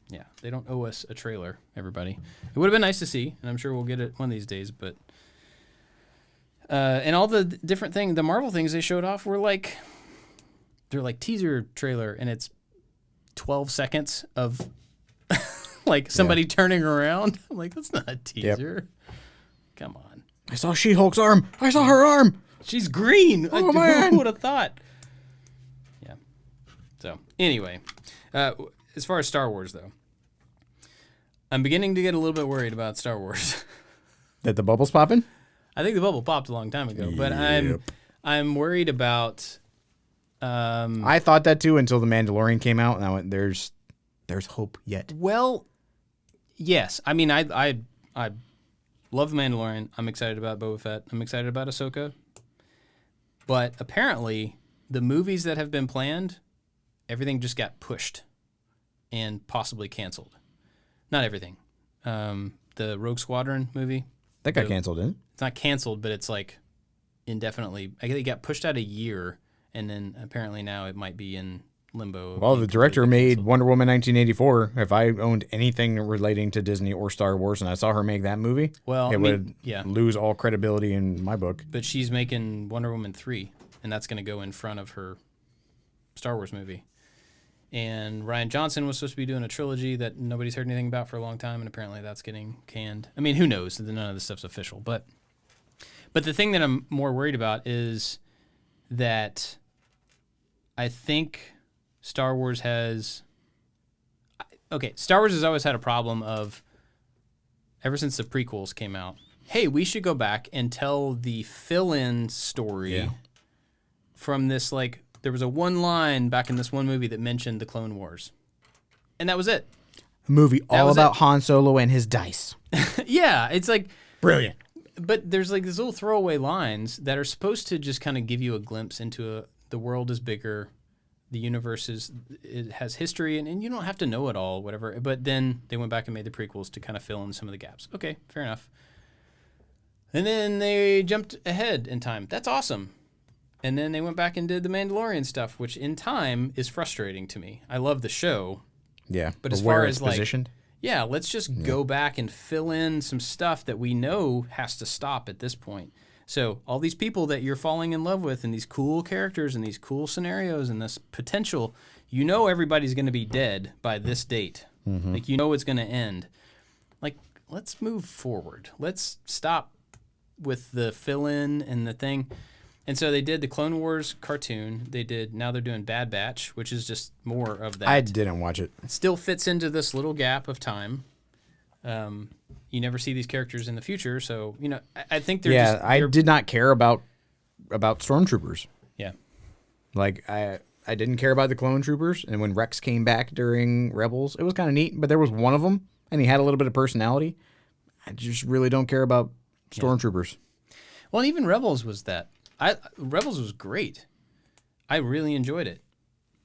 yeah, they don't owe us a trailer, everybody. It would have been nice to see, and I'm sure we'll get it one of these days. But and all the different things, the Marvel things they showed off were like, they're like teaser trailer, and it's 12 seconds of like somebody turning around. I'm like, that's not a teaser. Come on. I saw She-Hulk's arm. I saw her arm. She's green. Oh, man. Who would have thought? Yeah. So anyway, as far as Star Wars, though, I'm beginning to get a little bit worried about Star Wars. That the bubble's popping? I think the bubble popped a long time ago, but I'm worried about. I thought that too until The Mandalorian came out, and I went, "There's hope yet." Well, yes. I mean, I love The Mandalorian. I'm excited about Boba Fett. I'm excited about Ahsoka. But apparently, the movies that have been planned, everything just got pushed and possibly canceled. Not everything. The Rogue Squadron movie. That got canceled, didn't it? It's not canceled, but it's like indefinitely. I guess it got pushed out a year, and then apparently now it might be in limbo. Well, the director made Wonder Woman 1984. If I owned anything relating to Disney or Star Wars and I saw her make that movie, it would lose all credibility in my book. But she's making Wonder Woman 3, and that's going to go in front of her Star Wars movie. And Rian Johnson was supposed to be doing a trilogy that nobody's heard anything about for a long time, and apparently that's getting canned. I mean, who knows? None of this stuff's official. But the thing that I'm more worried about is that I think Star Wars has... Okay, Star Wars has always had a problem of, ever since the prequels came out, hey, we should go back and tell the fill-in story from this, like... There was a one line back in this one movie that mentioned the Clone Wars. And that was it. A movie all about Han Solo and his dice. Yeah, it's like... Brilliant. But there's like these little throwaway lines that are supposed to just kind of give you a glimpse into the world is bigger, the universe it has history, and you don't have to know it all, whatever. But then they went back and made the prequels to kind of fill in some of the gaps. Okay, fair enough. And then they jumped ahead in time. That's awesome. And then they went back and did the Mandalorian stuff, which in time is frustrating to me. I love the show. Yeah. But as far as positioned? Let's just go back and fill in some stuff that we know has to stop at this point. So all these people that you're falling in love with and these cool characters and these cool scenarios and this potential, you know everybody's going to be dead by this date. Mm-hmm. Like, you know it's going to end. Like, let's move forward. Let's stop with the fill-in and the thing. And so they did the Clone Wars cartoon. Now they're doing Bad Batch, which is just more of that. I didn't watch it. It still fits into this little gap of time. You never see these characters in the future, so I think they're I did not care about stormtroopers. Yeah. Like I didn't care about the clone troopers, and when Rex came back during Rebels, it was kind of neat, but there was one of them and he had a little bit of personality. I just really don't care about stormtroopers. Well, and even Rebels was that. Rebels was great. I really enjoyed it.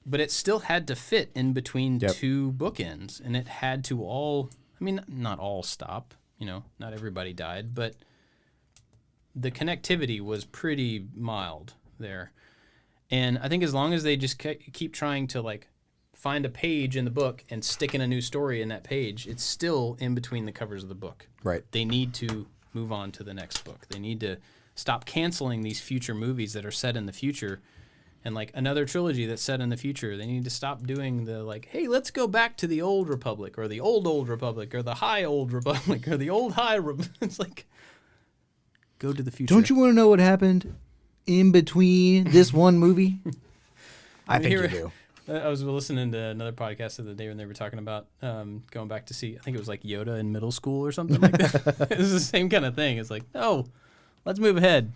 But it still had to fit in between two bookends, and it had to all, I mean, not all stop, not everybody died, but the connectivity was pretty mild there. And I think as long as they just keep trying to, like, find a page in the book and stick in a new story in that page, it's still in between the covers of the book. Right. They need to move on to the next book. They need to stop canceling these future movies that are set in the future. And, like, another trilogy that's set in the future, they need to stop doing the, like, hey, let's go back to the old Republic, or the old Republic, or the high old Republic, or the old high Republic. It's like, go to the future. Don't you want to know what happened in between this one movie? I think you do. I was listening to another podcast the other day when they were talking about going back to see, I think it was like Yoda in middle school or something like that. It was the same kind of thing. It's like, no, let's move ahead.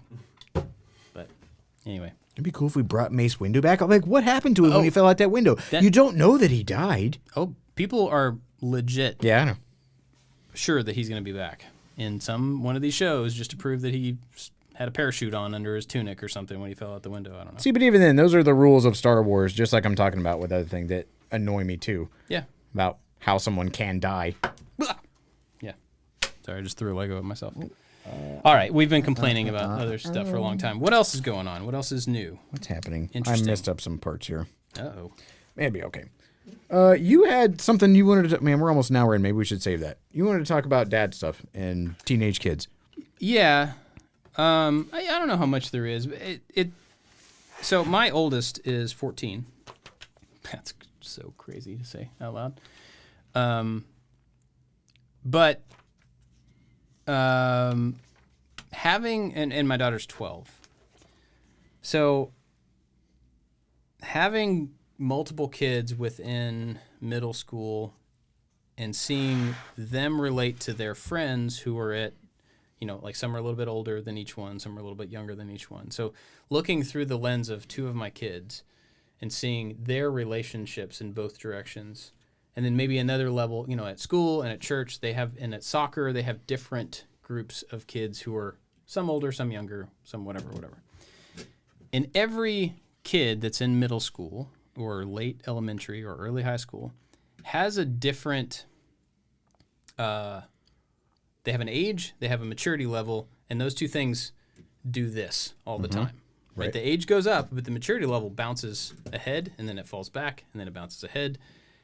But anyway. It'd be cool if we brought Mace Windu back. I'm like, what happened to him when he fell out that window? You don't know that he died. Oh, people are legit Yeah, I know. sure that he's going to be back in one of these shows just to prove that he had a parachute on under his tunic or something when he fell out the window. I don't know. See, but even then, those are the rules of Star Wars, just like I'm talking about with other things that annoy me too. Yeah. About how someone can die. Yeah. Sorry, I just threw a Lego at myself. All right, we've been complaining about other stuff for a long time. What else is going on? What else is new? What's happening? I Interesting. messed up some parts here. Uh-oh. Maybe okay. You had something you wanted to... Man, we're almost an hour in. Maybe we should save that. You wanted to talk about dad stuff and teenage kids. Yeah. I don't know how much there is. So my oldest is 14. That's so crazy to say out loud. But having, and my daughter's 12. So having multiple kids within middle school and seeing them relate to their friends who are at, like some are a little bit older than each one, some are a little bit younger than each one. So looking through the lens of two of my kids and seeing their relationships in both directions. And then maybe another level, at school and at church, and at soccer, they have different groups of kids who are some older, some younger, some whatever. And every kid that's in middle school or late elementary or early high school has a different, they have an age, they have a maturity level, and those two things do this all the time. Right? The age goes up, but the maturity level bounces ahead, and then it falls back, and then it bounces ahead.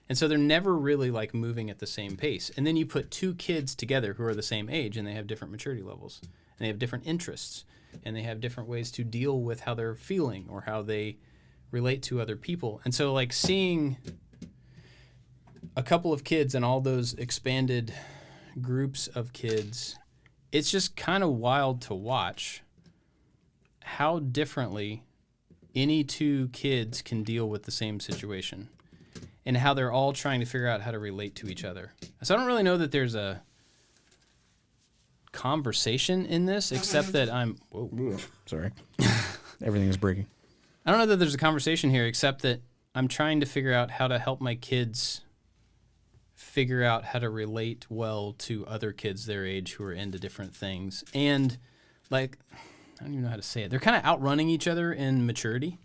And so they're never really like moving at the same pace. And then you put two kids together who are the same age and they have different maturity levels and they have different interests and they have different ways to deal with how they're feeling or how they relate to other people. And so like seeing a couple of kids and all those expanded groups of kids, it's just kind of wild to watch how differently any two kids can deal with the same situation. And how they're all trying to figure out how to relate to each other. So I don't really know that there's a conversation in this, except that Sorry. Everything is breaking. I don't know that there's a conversation here, except that I'm trying to figure out how to help my kids figure out how to relate well to other kids their age who are into different things. And, like, I don't even know how to say it. They're kind of outrunning each other in maturity.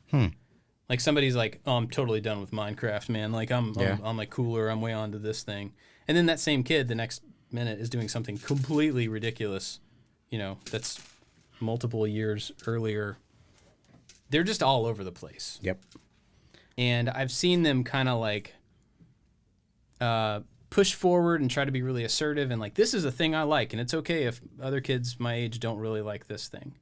Like somebody's like, oh, I'm totally done with Minecraft, man. Like I'm like cooler. I'm way on to this thing. And then that same kid the next minute is doing something completely ridiculous, that's multiple years earlier. They're just all over the place. Yep. And I've seen them kind of like push forward and try to be really assertive and like, this is a thing I like. And it's okay if other kids my age don't really like this thing.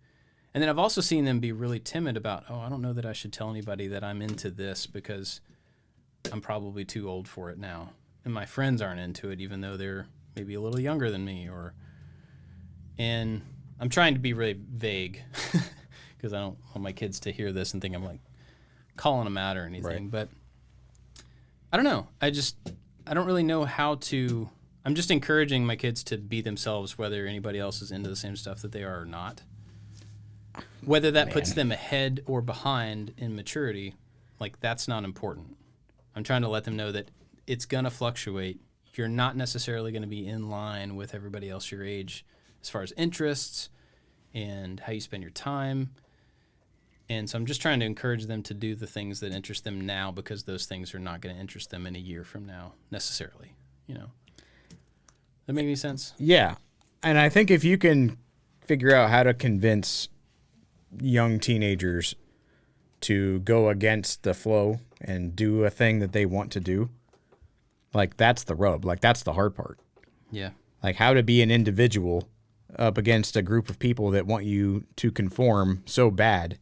And then I've also seen them be really timid about, I don't know that I should tell anybody that I'm into this because I'm probably too old for it now. And my friends aren't into it, even though they're maybe a little younger than me. And I'm trying to be really vague because I don't want my kids to hear this and think I'm like calling them out or anything. Right. But I don't know. I don't really know how to. I'm just encouraging my kids to be themselves, whether anybody else is into the same stuff that they are or not. Whether that puts them ahead or behind in maturity, like that's not important. I'm trying to let them know that it's going to fluctuate. You're not necessarily going to be in line with everybody else your age as far as interests and how you spend your time. And so I'm just trying to encourage them to do the things that interest them now, because those things are not going to interest them in a year from now necessarily, you know. That make any sense? Yeah. And I think if you can figure out how to convince young teenagers to go against the flow and do a thing that they want to do, like, that's the rub. Like, that's the hard part. Yeah. Like, how to be an individual up against a group of people that want you to conform so bad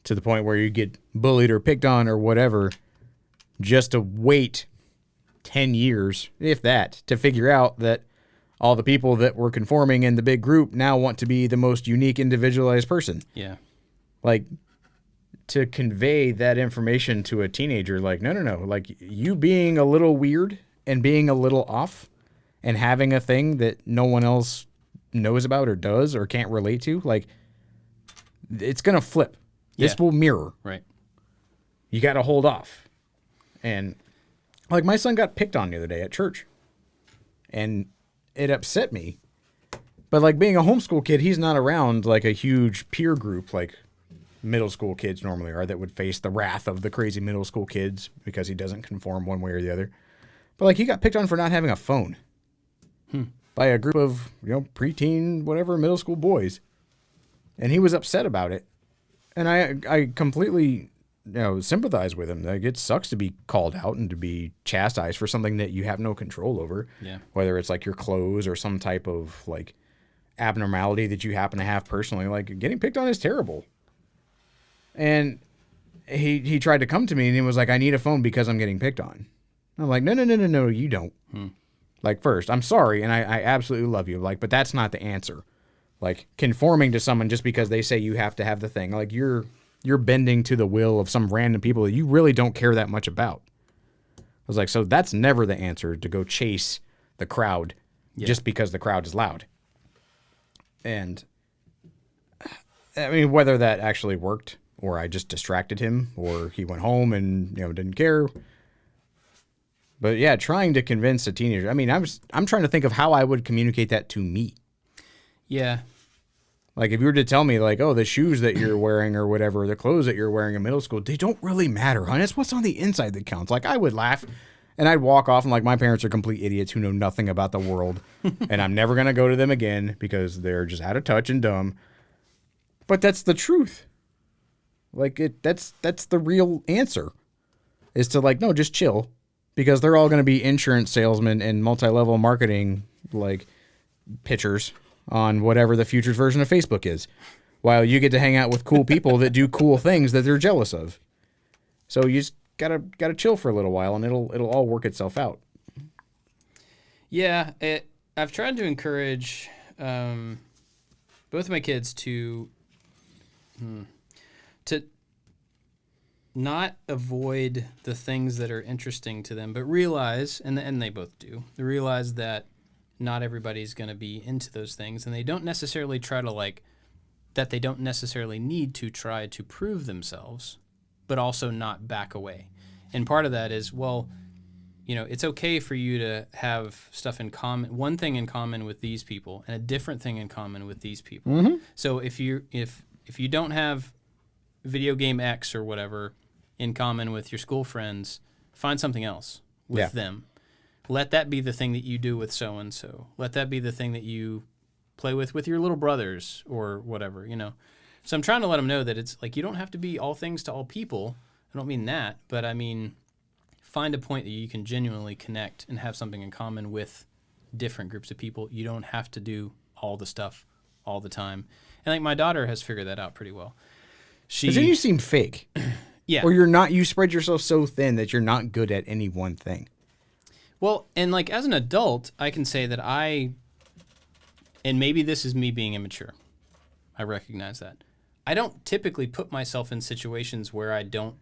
to the point where you get bullied or picked on or whatever, just to wait 10 years, if that, to figure out that all the people that were conforming in the big group now want to be the most unique, individualized person. Yeah. Like, to convey that information to a teenager, like, no. Like, you being a little weird and being a little off and having a thing that no one else knows about or does or can't relate to, like, it's going to flip. This will mirror. Right. You got to hold off. And, like, my son got picked on the other day at church. And it upset me. But, like, being a homeschool kid, he's not around, like, a huge peer group like middle school kids normally are that would face the wrath of the crazy middle school kids because he doesn't conform one way or the other. But, like, he got picked on for not having a phone by a group of, preteen, whatever, middle school boys. And he was upset about it. And I completely, sympathize with him. Like, it sucks to be called out and to be chastised for something that you have no control over. Yeah. Whether it's like your clothes or some type of like abnormality that you happen to have personally. Like, getting picked on is terrible. And he tried to come to me and he was like, I need a phone because I'm getting picked on. I'm like, no, you don't. Like, first, I'm sorry, and I absolutely love you. Like, but that's not the answer. Like, conforming to someone just because they say you have to have the thing. Like, you're bending to the will of some random people that you really don't care that much about. I was like, so that's never the answer, to go chase the crowd just because the crowd is loud. And, I mean, whether that actually worked or I just distracted him or he went home and, didn't care. But, yeah, trying to convince a teenager. I mean, I'm trying to think of how I would communicate that to me. Yeah. Like, if you were to tell me, like, oh, the shoes that you're wearing or whatever, the clothes that you're wearing in middle school, they don't really matter, hon. It's what's on the inside that counts. Like, I would laugh, and I'd walk off, and, like, my parents are complete idiots who know nothing about the world, and I'm never going to go to them again because they're just out of touch and dumb. But that's the truth. Like, that's the real answer, is to, like, no, just chill, because they're all going to be insurance salesmen and multi-level marketing, like, pitchers on whatever the future's version of Facebook is, while you get to hang out with cool people that do cool things that they're jealous of. So you just gotta chill for a little while, and it'll all work itself out. Yeah, I've tried to encourage both of my kids to not avoid the things that are interesting to them, but realize, and they both do, they realize that not everybody's going to be into those things, and they don't necessarily try to they don't necessarily need to try to prove themselves, but also not back away. And part of that is, well, it's okay for you to have stuff in common, one thing in common with these people and a different thing in common with these people. Mm-hmm. So if you don't have video game X or whatever in common with your school friends, find something else with them. Let that be the thing that you do with so-and-so. Let that be the thing that you play with your little brothers or whatever, So I'm trying to let them know that it's like, you don't have to be all things to all people. I don't mean that, but I mean, find a point that you can genuinely connect and have something in common with different groups of people. You don't have to do all the stuff all the time. And like, my daughter has figured that out pretty well. Because then you seem fake. Yeah. Or you spread yourself so thin that you're not good at any one thing. Well, and like, as an adult, I can say that and maybe this is me being immature. I recognize that. I don't typically put myself in situations where I don't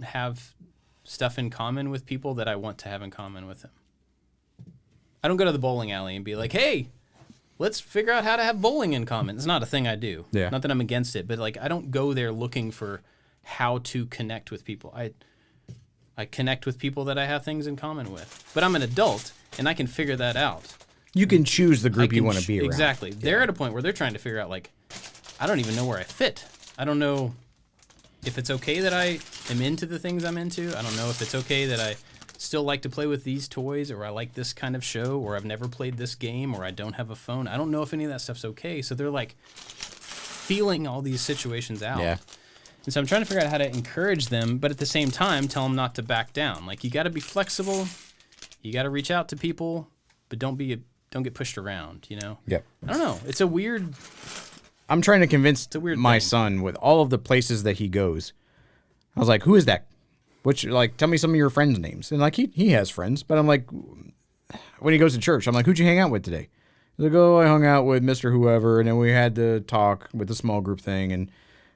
have stuff in common with people that I want to have in common with them. I don't go to the bowling alley and be like, hey, let's figure out how to have bowling in common. It's not a thing I do. Yeah. Not that I'm against it, but like, I don't go there looking for how to connect with people. I connect with people that I have things in common with. But I'm an adult, and I can figure that out. You can choose the group you want to be around. Exactly. They're at a point where they're trying to figure out, like, I don't even know where I fit. I don't know if it's okay that I am into the things I'm into. I don't know if it's okay that I still like to play with these toys, or I like this kind of show, or I've never played this game, or I don't have a phone. I don't know if any of that stuff's okay. So they're like feeling all these situations out. Yeah. And so I'm trying to figure out how to encourage them, but at the same time, tell them not to back down. Like, you got to be flexible. You got to reach out to people, but don't get pushed around, you know? Yep. I don't know. It's a weird... I'm trying to convince my thing. son with all of the places that he goes. I was like, who is that? Tell me some of your friends' names. And like, he has friends, but I'm like, when he goes to church, I'm like, who'd you hang out with today? He's like, oh, I hung out with Mr. Whoever, and then we had to talk with the small group thing. And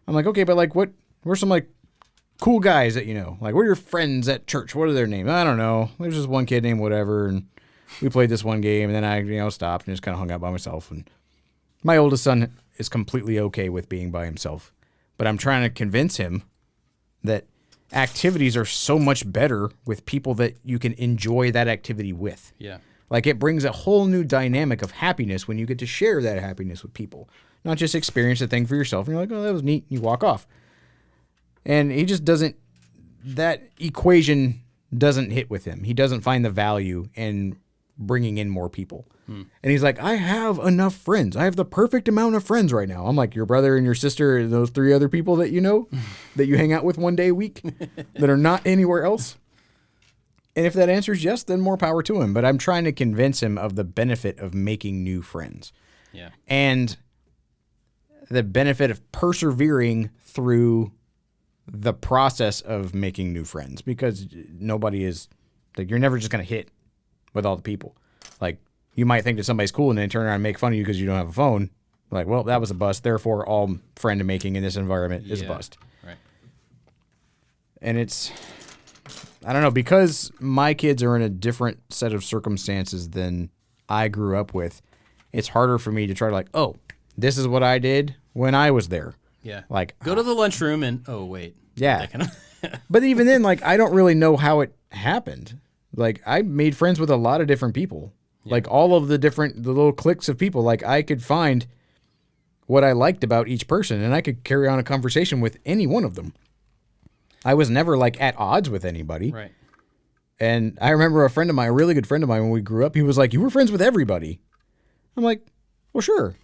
I'm like, okay, but like, where's some like cool guys that you know? Like, what are your friends at church? What are their names? I don't know. There's just one kid named whatever, and we played this one game, and then I, stopped and just kind of hung out by myself. And my oldest son is completely okay with being by himself, but I'm trying to convince him that activities are so much better with people that you can enjoy that activity with. Yeah. Like, it brings a whole new dynamic of happiness when you get to share that happiness with people, not just experience the thing for yourself. And you're like, oh, that was neat. And you walk off. And he just doesn't, that equation doesn't hit with him. He doesn't find the value in bringing in more people. And he's like, I have enough friends. I have the perfect amount of friends right now. I'm like, your brother and your sister and those 3 other people that you know, that you hang out with one day a week, that are not anywhere else. And if that answer is yes, then more power to him. But I'm trying to convince him of the benefit of making new friends. Yeah. And the benefit of persevering through the process of making new friends, because nobody is, like, you're never just going to hit with all the people. Like, you might think that somebody's cool and then turn around and make fun of you because you don't have a phone. Like, well, that was a bust. Therefore, all friend making in this environment is a bust. Right. And it's, I don't know, because my kids are in a different set of circumstances than I grew up with, it's harder for me to try to like, oh, this is what I did when I was there. Yeah. Like, go to the lunchroom and, oh, wait. Yeah. But even then, like, I don't really know how it happened. Like, I made friends with a lot of different people. Yeah. Like, all of the little cliques of people. Like, I could find what I liked about each person, and I could carry on a conversation with any one of them. I was never, like, at odds with anybody. Right. And I remember a friend of mine, a really good friend of mine, when we grew up, he was like, you were friends with everybody. I'm like, well, sure.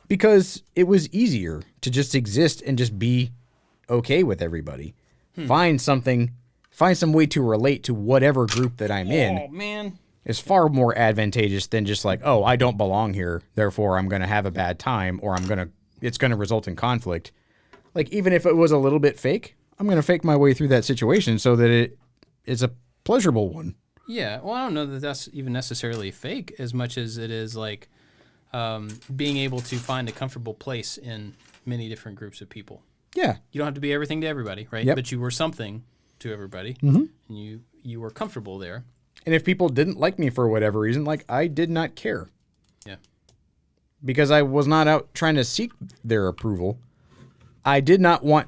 Because it was easier to just exist and just be okay with everybody. Find some way to relate to whatever group that I'm in. Oh, man. Is far more advantageous than just like, oh, I don't belong here, therefore I'm going to have a bad time, or it's going to result in conflict. Like, even if it was a little bit fake, I'm going to fake my way through that situation so that it is a pleasurable one. Yeah, well, I don't know that that's even necessarily fake as much as it is like being able to find a comfortable place in many different groups of people. Yeah. You don't have to be everything to everybody, right? Yep. But you were something to everybody, mm-hmm. and you were comfortable there. And if people didn't like me for whatever reason, like, I did not care. Yeah. Because I was not out trying to seek their approval. I did not want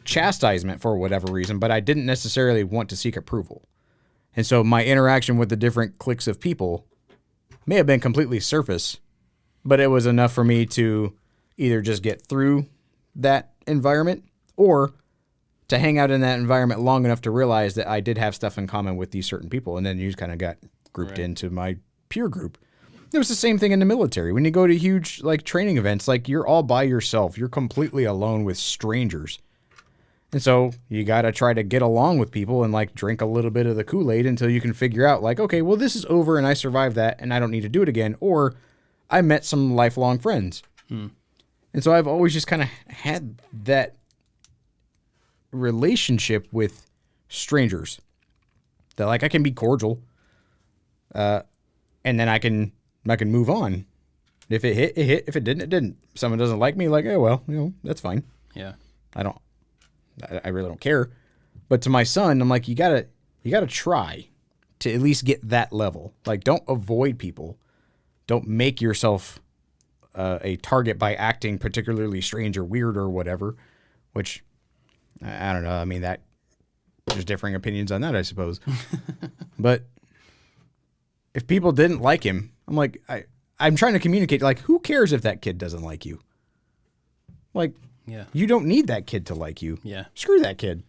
chastisement for whatever reason, but I didn't necessarily want to seek approval. And so my interaction with the different cliques of people may have been completely surface, but it was enough for me to either just get through that environment or to hang out in that environment long enough to realize that I did have stuff in common with these certain people. And then you just kind of got grouped into my peer group. It was the same thing in the military. When you go to huge, like, training events, like, you're all by yourself. You're completely alone with strangers. And so you got to try to get along with people and, like, drink a little bit of the Kool-Aid until you can figure out, like, okay, well, this is over and I survived that and I don't need to do it again. Or I met some lifelong friends. And so I've always just kind of had that relationship with strangers that, like, I can be cordial, and then I can move on. If it hit, it hit. If it didn't, it didn't. If someone doesn't like me, like, oh, well, that's fine. Yeah. I really don't care. But to my son, I'm like, you gotta try to at least get that level. Like, don't avoid people. Don't make yourself a target by acting particularly strange or weird or whatever, which, I don't know. I mean, there's differing opinions on that, I suppose. But if people didn't like him, I'm like, I'm trying to communicate, like, who cares if that kid doesn't like you? Like, Yeah. you don't need that kid to like you. Yeah. Screw that kid.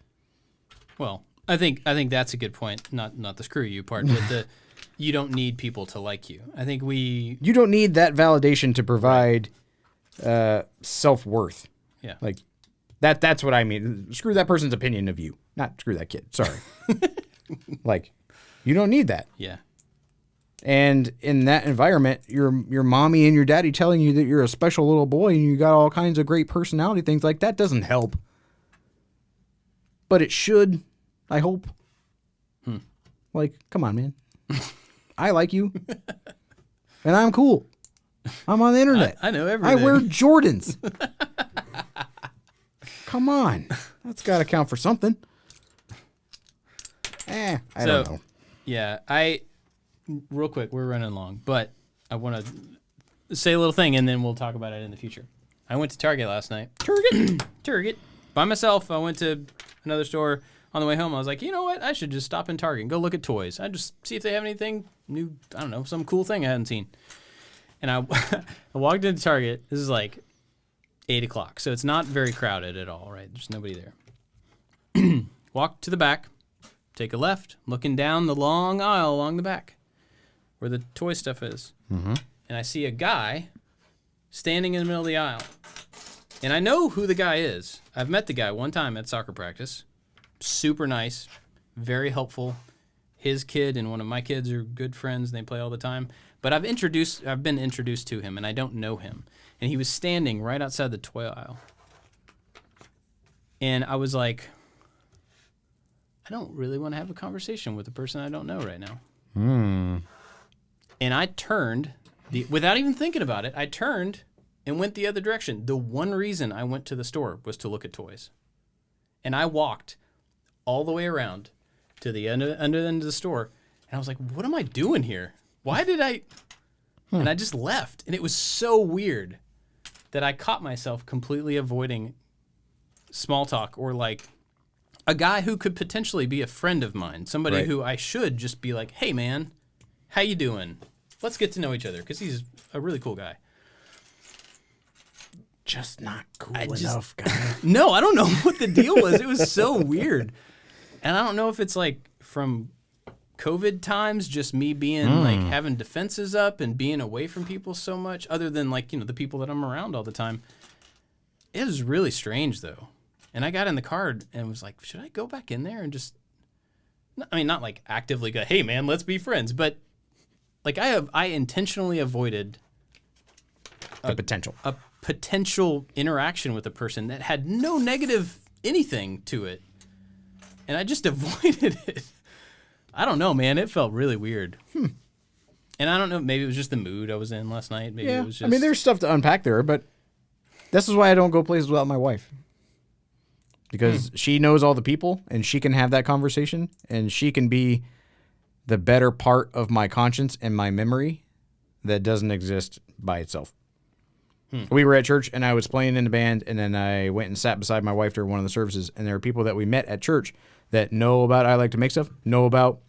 Well, I think that's a good point. Not the screw you part, but the you don't need people to like you. I think You don't need that validation to provide self-worth. Yeah. Like, that's what I mean. Screw that person's opinion of you. Not screw that kid. Sorry. Like, you don't need that. Yeah. And in that environment, your mommy and your daddy telling you that you're a special little boy and you got all kinds of great personality things, like that doesn't help. But it should, I hope. Like, come on, man. I like you. And I'm cool. I'm on the internet. I know everything. I wear Jordans. Come on. That's got to count for something. I don't know. Yeah, real quick, we're running long, but I want to say a little thing, and then we'll talk about it in the future. I went to Target last night. Target. By myself. I went to another store. On the way home, I was like, you know what? I should just stop in Target and go look at toys. I'd just see if they have anything new. I don't know, some cool thing I hadn't seen. And I walked into Target. This is like 8 o'clock, so it's not very crowded at all, right? There's nobody there. Walk to the back, take a left, looking down the long aisle along the back where the toy stuff is. Mm-hmm. And I see a guy standing in the middle of the aisle. And I know who the guy is. I've met the guy one time at soccer practice. Super nice, very helpful. His kid and one of my kids are good friends. They play all the time. But I've been introduced to him, and I don't know him. And he was standing right outside the toy aisle. And I was like, I don't really want to have a conversation with a person I don't know right now. And I turned, without even thinking about it, I turned and went the other direction. The one reason I went to the store was to look at toys. And I walked all the way around to the end of the store. And I was like, what am I doing here? Why did I? And I just left. And it was so weird that I caught myself completely avoiding small talk or like a guy who could potentially be a friend of mine. Somebody who I should just be like, hey, man, how you doing? Let's get to know each other because he's a really cool guy. Just not cool enough, guy. No, I don't know what the deal was. It was so weird. And I don't know if it's like from COVID times, just me being like having defenses up and being away from people so much, other than like, you know, the people that I'm around all the time. It was really strange though. And I got in the car and was like, should I go back in there and just, I mean, not like actively go, hey man, let's be friends, but like I intentionally avoided a potential interaction with a person that had no negative anything to it. And I just avoided it. I don't know, man. It felt really weird. And I don't know. Maybe it was just the mood I was in last night. Maybe it was just... I mean, there's stuff to unpack there, but this is why I don't go places without my wife. Because she knows all the people, and she can have that conversation, and she can be the better part of my conscience and my memory that doesn't exist by itself. We were at church, and I was playing in the band, and then I went and sat beside my wife during one of the services, and there are people that we met at church that know about I Like to Make Stuff, know about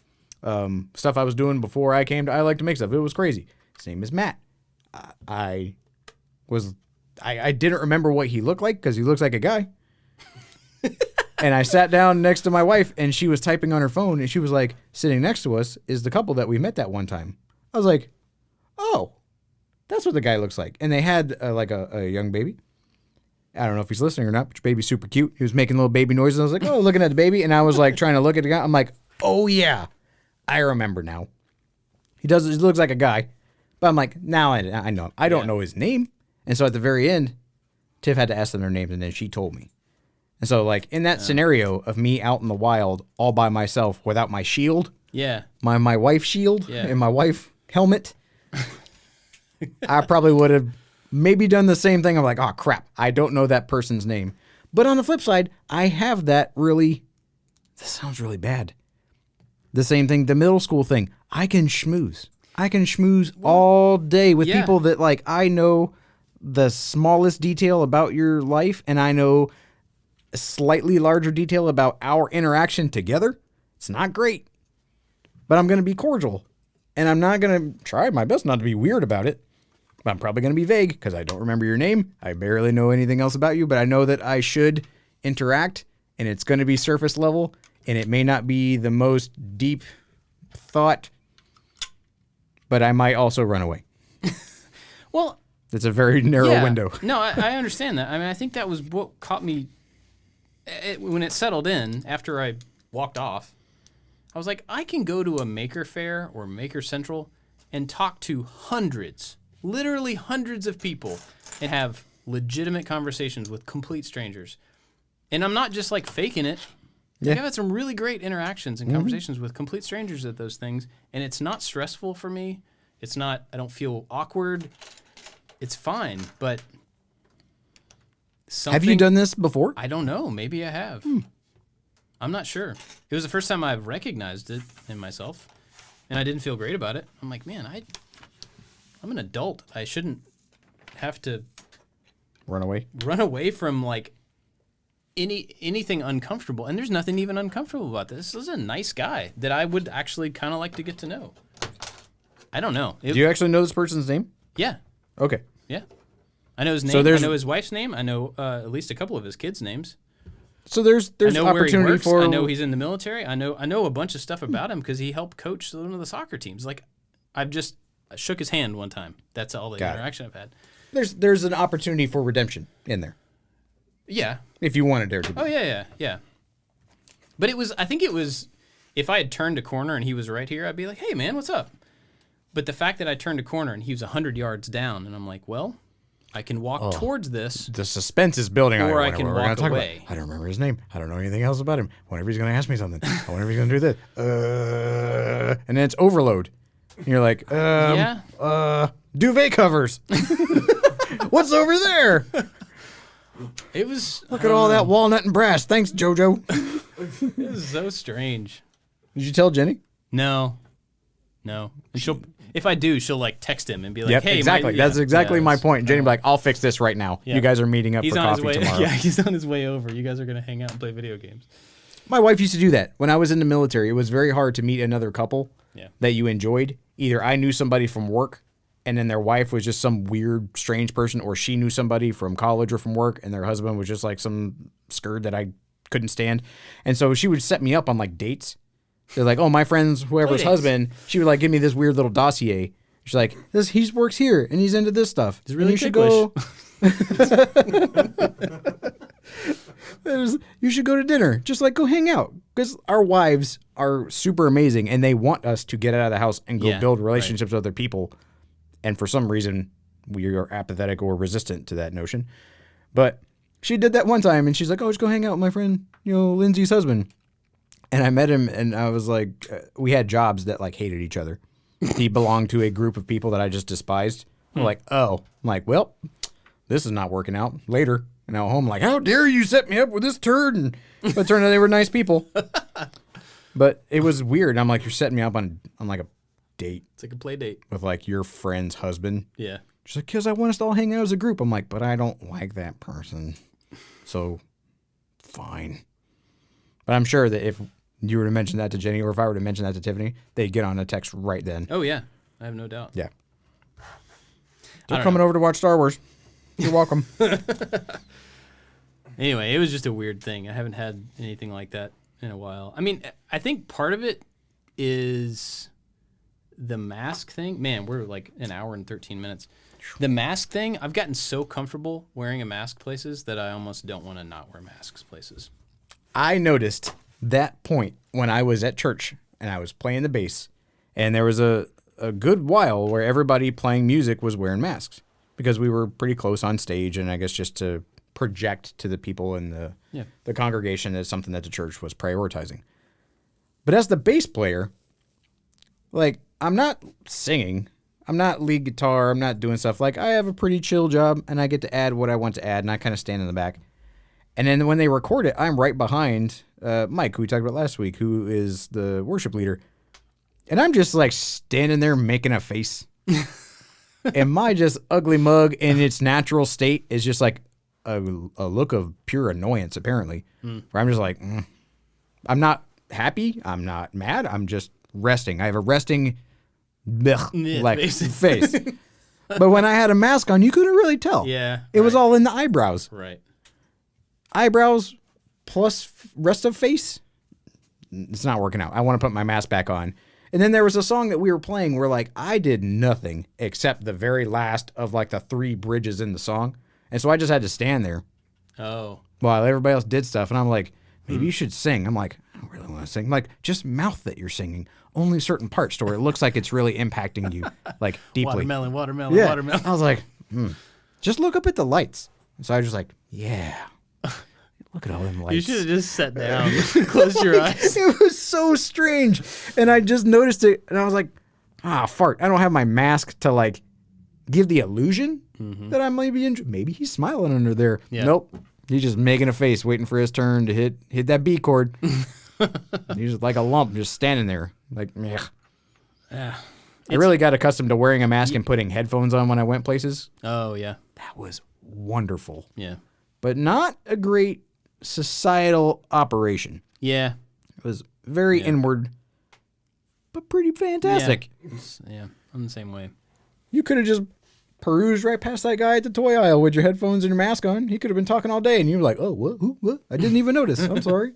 stuff I was doing before I came to I Like to Make Stuff. It was crazy. His name is Matt. I didn't remember what he looked like because he looks like a guy. And I sat down next to my wife, and she was typing on her phone, and she was like, sitting next to us is the couple that we met that one time. I was like, oh. That's what the guy looks like. And they had like a young baby. I don't know if he's listening or not, but your baby's super cute. He was making little baby noises. I was like, oh, looking at the baby. And I was like trying to look at the guy. I'm like, oh, yeah, I remember now. He looks like a guy. But I'm like, now I know. I don't know his name. And so at the very end, Tiff had to ask them their names, and then she told me. And so like in that scenario of me out in the wild all by myself without my shield, my wife's shield and my wife helmet, I probably would have maybe done the same thing. I'm like, oh, crap, I don't know that person's name. But on the flip side, I have that really, this sounds really bad. The same thing, the middle school thing. I can schmooze. All day with people that, like, I know the smallest detail about your life, and I know a slightly larger detail about our interaction together. It's not great, but I'm going to be cordial, and I'm not going to try my best not to be weird about it. I'm probably going to be vague because I don't remember your name. I barely know anything else about you, but I know that I should interact, and it's going to be surface level, and it may not be the most deep thought, but I might also run away. Well, it's a very narrow window. No, I understand that. I mean, I think that was what caught me when it settled in after I walked off. I was like, I can go to a Maker Faire or Maker Central and talk to literally hundreds of people and have legitimate conversations with complete strangers. And I'm not just like faking it. Yeah. Like, I've had some really great interactions and conversations with complete strangers at those things, and it's not stressful for me. It's not, I don't feel awkward. It's fine, but have you done this before? I don't know. Maybe I have. I'm not sure. It was the first time I've recognized it in myself, and I didn't feel great about it. I'm like, man, I'm an adult. I shouldn't have to run away from like anything uncomfortable. And there's nothing even uncomfortable about this. This is a nice guy that I would actually kind of like to get to know. I don't know. Do you actually know this person's name? Yeah. Okay. Yeah. I know his name. I know his wife's name. I know at least a couple of his kids' names. So there's I know opportunity where he works. for. I know he's in the military. I know a bunch of stuff about him because he helped coach one of the soccer teams. Like, I shook his hand one time. That's all the interaction I've had. There's an opportunity for redemption in there. Yeah. If you wanted there to be. Oh yeah. But I think it was, if I had turned a corner and he was right here, I'd be like, hey man, what's up? But the fact that I turned a corner and he was 100 yards down, and I'm like, well, I can walk towards this. The suspense is building. Or I can walk away. I don't remember his name. I don't know anything else about him. Whenever he's going to ask me something. Whenever he's going to do this. And then it's overload. And you're like, duvet covers. What's over there? It was. Look at all that walnut and brass. Thanks, JoJo. It was so strange. Did you tell Jenny? No. And if I do, she'll like text him and be like, hey, exactly. That's exactly my point. Jenny will be like, I'll fix this right now. Yeah. You guys are meeting up for coffee tomorrow. Yeah, he's on his way over. You guys are going to hang out and play video games. My wife used to do that. When I was in the military, it was very hard to meet another couple that you enjoyed. Either I knew somebody from work, and then their wife was just some weird, strange person, or she knew somebody from college or from work, and their husband was just like some skirt that I couldn't stand. And so she would set me up on like dates. They're like, oh, my friend's whoever's husband. She would like give me this weird little dossier. She's like, he works here and he's into this stuff. He's really ticklish. You should go to dinner. Just like go hang out. Because our wives are super amazing and they want us to get out of the house and go build relationships with other people. And for some reason, we are apathetic or resistant to that notion. But she did that one time and she's like, oh, just go hang out with my friend, Lindsay's husband. And I met him, and I was like, we had jobs that like hated each other. He belonged to a group of people that I just despised. I'm like, oh. I'm like, well, this is not working out. Later. And now home, like, how dare you set me up with this turd? And but it turned out they were nice people. But it was weird. I'm like, you're setting me up on like a date. It's like a play date. With like your friend's husband. Yeah. She's like, because I want us to all hang out as a group. I'm like, but I don't like that person. So, fine. But I'm sure that if you were to mention that to Jenny, or if I were to mention that to Tiffany, they'd get on a text right then. Oh, yeah. I have no doubt. Yeah. They're coming over to watch Star Wars. You're welcome. Anyway, it was just a weird thing. I haven't had anything like that in a while. I mean, I think part of it is the mask thing. Man, we're like an hour and 13 minutes. The mask thing, I've gotten so comfortable wearing a mask places that I almost don't want to not wear masks places. I noticed that point when I was at church and I was playing the bass, and there was a good while where everybody playing music was wearing masks because we were pretty close on stage, and I guess just to project to the people in the congregation as something that the church was prioritizing. But as the bass player, like, I'm not singing, I'm not lead guitar, I'm not doing stuff. Like, I have a pretty chill job and I get to add what I want to add, and I kind of stand in the back. And then when they record it, I'm right behind Mike, who we talked about last week, who is the worship leader. And I'm just like standing there making a face. And my just ugly mug in its natural state is just like a look of pure annoyance, apparently. Where I'm just like, I'm not happy. I'm not mad. I'm just resting. I have a resting face. But when I had a mask on, you couldn't really tell. Yeah. It was all in the eyebrows. Right. Eyebrows plus rest of face. It's not working out. I want to put my mask back on. And then there was a song that we were playing where like I did nothing except the very last of like the 3 bridges in the song. And so I just had to stand there Oh. while everybody else did stuff. And I'm like, maybe you should sing. I'm like, I don't really want to sing. I'm like, just mouth that you're singing. Only certain parts to where it looks like it's really impacting you like deeply. Watermelon, Yeah. watermelon. I was like, just look up at the lights. So I was just like, yeah. Look at all them lights. You should have just sat down, closed your eyes. It was so strange. And I just noticed it, and I was like, fart. I don't have my mask to, like, give the illusion that I might be maybe he's smiling under there. Yeah. Nope. He's just making a face, waiting for his turn to hit that B chord. He's just like a lump, just standing there. Like, meh. Yeah. I really got accustomed to wearing a mask and putting headphones on when I went places. Oh, yeah. That was wonderful. Yeah. But not a great societal operation. Yeah. It was very inward, but pretty fantastic. Yeah. I'm the same way. You could have just perused right past that guy at the toy aisle with your headphones and your mask on. He could have been talking all day, and you were like, oh, what? Who? What? I didn't even notice. I'm sorry.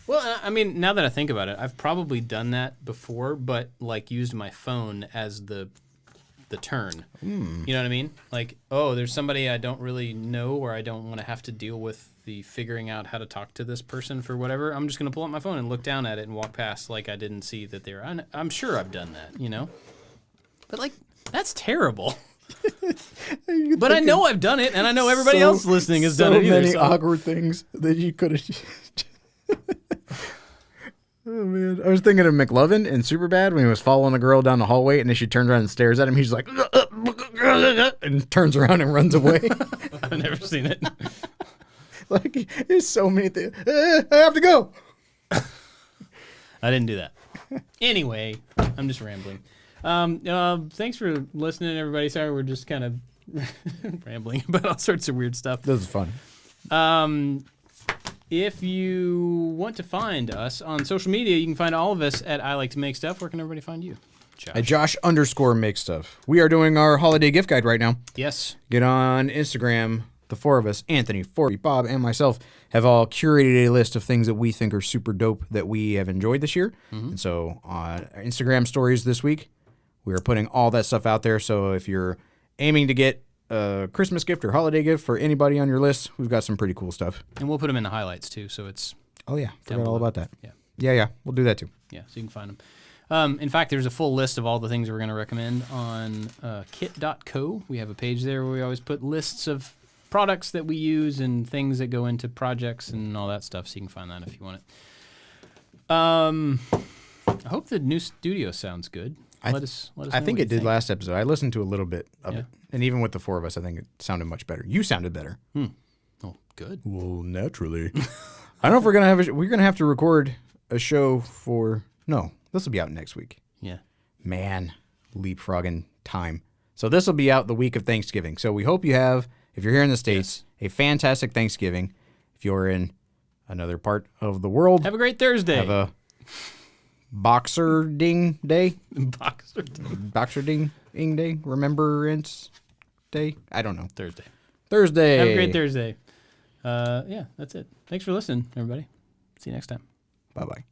Well, I mean, now that I think about it, I've probably done that before, but like used my phone as the turn. You know what I mean? Like, oh, there's somebody I don't really know, or I don't want to have to deal with the figuring out how to talk to this person for whatever. I'm just going to pull up my phone and look down at it and walk past like I didn't see that they're. I'm sure I've done that, you know? But like, that's terrible. But I know I've done it, and I know everybody else listening has done it either. So many So awkward things that you could have. Oh man, I was thinking of McLovin in Superbad when he was following a girl down the hallway, and then she turns around and stares at him. He's like, and turns around and runs away. I've never seen it. Like, there's so many things. I have to go. I didn't do that. Anyway, I'm just rambling. Thanks for listening, everybody. Sorry, we're just kind of rambling about all sorts of weird stuff. This is fun. If you want to find us on social media, you can find all of us at I Like to Make Stuff. Where can everybody find you? Josh. At Josh_makes_stuff. We are doing our holiday gift guide right now. Yes. Get on Instagram. The 4 of us, Anthony, Forby, Bob, and myself, have all curated a list of things that we think are super dope that we have enjoyed this year. And so on our Instagram stories this week, we are putting all that stuff out there. So if you're aiming to get a Christmas gift or holiday gift for anybody on your list, we've got some pretty cool stuff. And we'll put them in the highlights too, so it's Oh yeah, forgot all about that. Yeah. Yeah, we'll do that too. Yeah, so you can find them. In fact, there's a full list of all the things we're going to recommend on kit.co. We have a page there where we always put lists of products that we use and things that go into projects and all that stuff, so you can find that if you want it. I hope the new studio sounds good. Let us know I think what it you did last episode. I listened to a little bit of Yeah. it. And even with the 4 of us, I think it sounded much better. You sounded better. Oh, good. Well, naturally. I don't know if we're gonna have to record a show for this will be out next week. Yeah. Man, leapfrogging time. So this will be out the week of Thanksgiving. So we hope you have, if you're here in the States, a fantastic Thanksgiving. If you're in another part of the world, Have a great Thursday. have a Boxer Ding Day. Boxer Boxer Ding Day. Remembrance Day. I don't know. Thursday. Have Have a great Thursday. Yeah, that's it. Thanks for listening, everybody. See you next time. Bye-bye.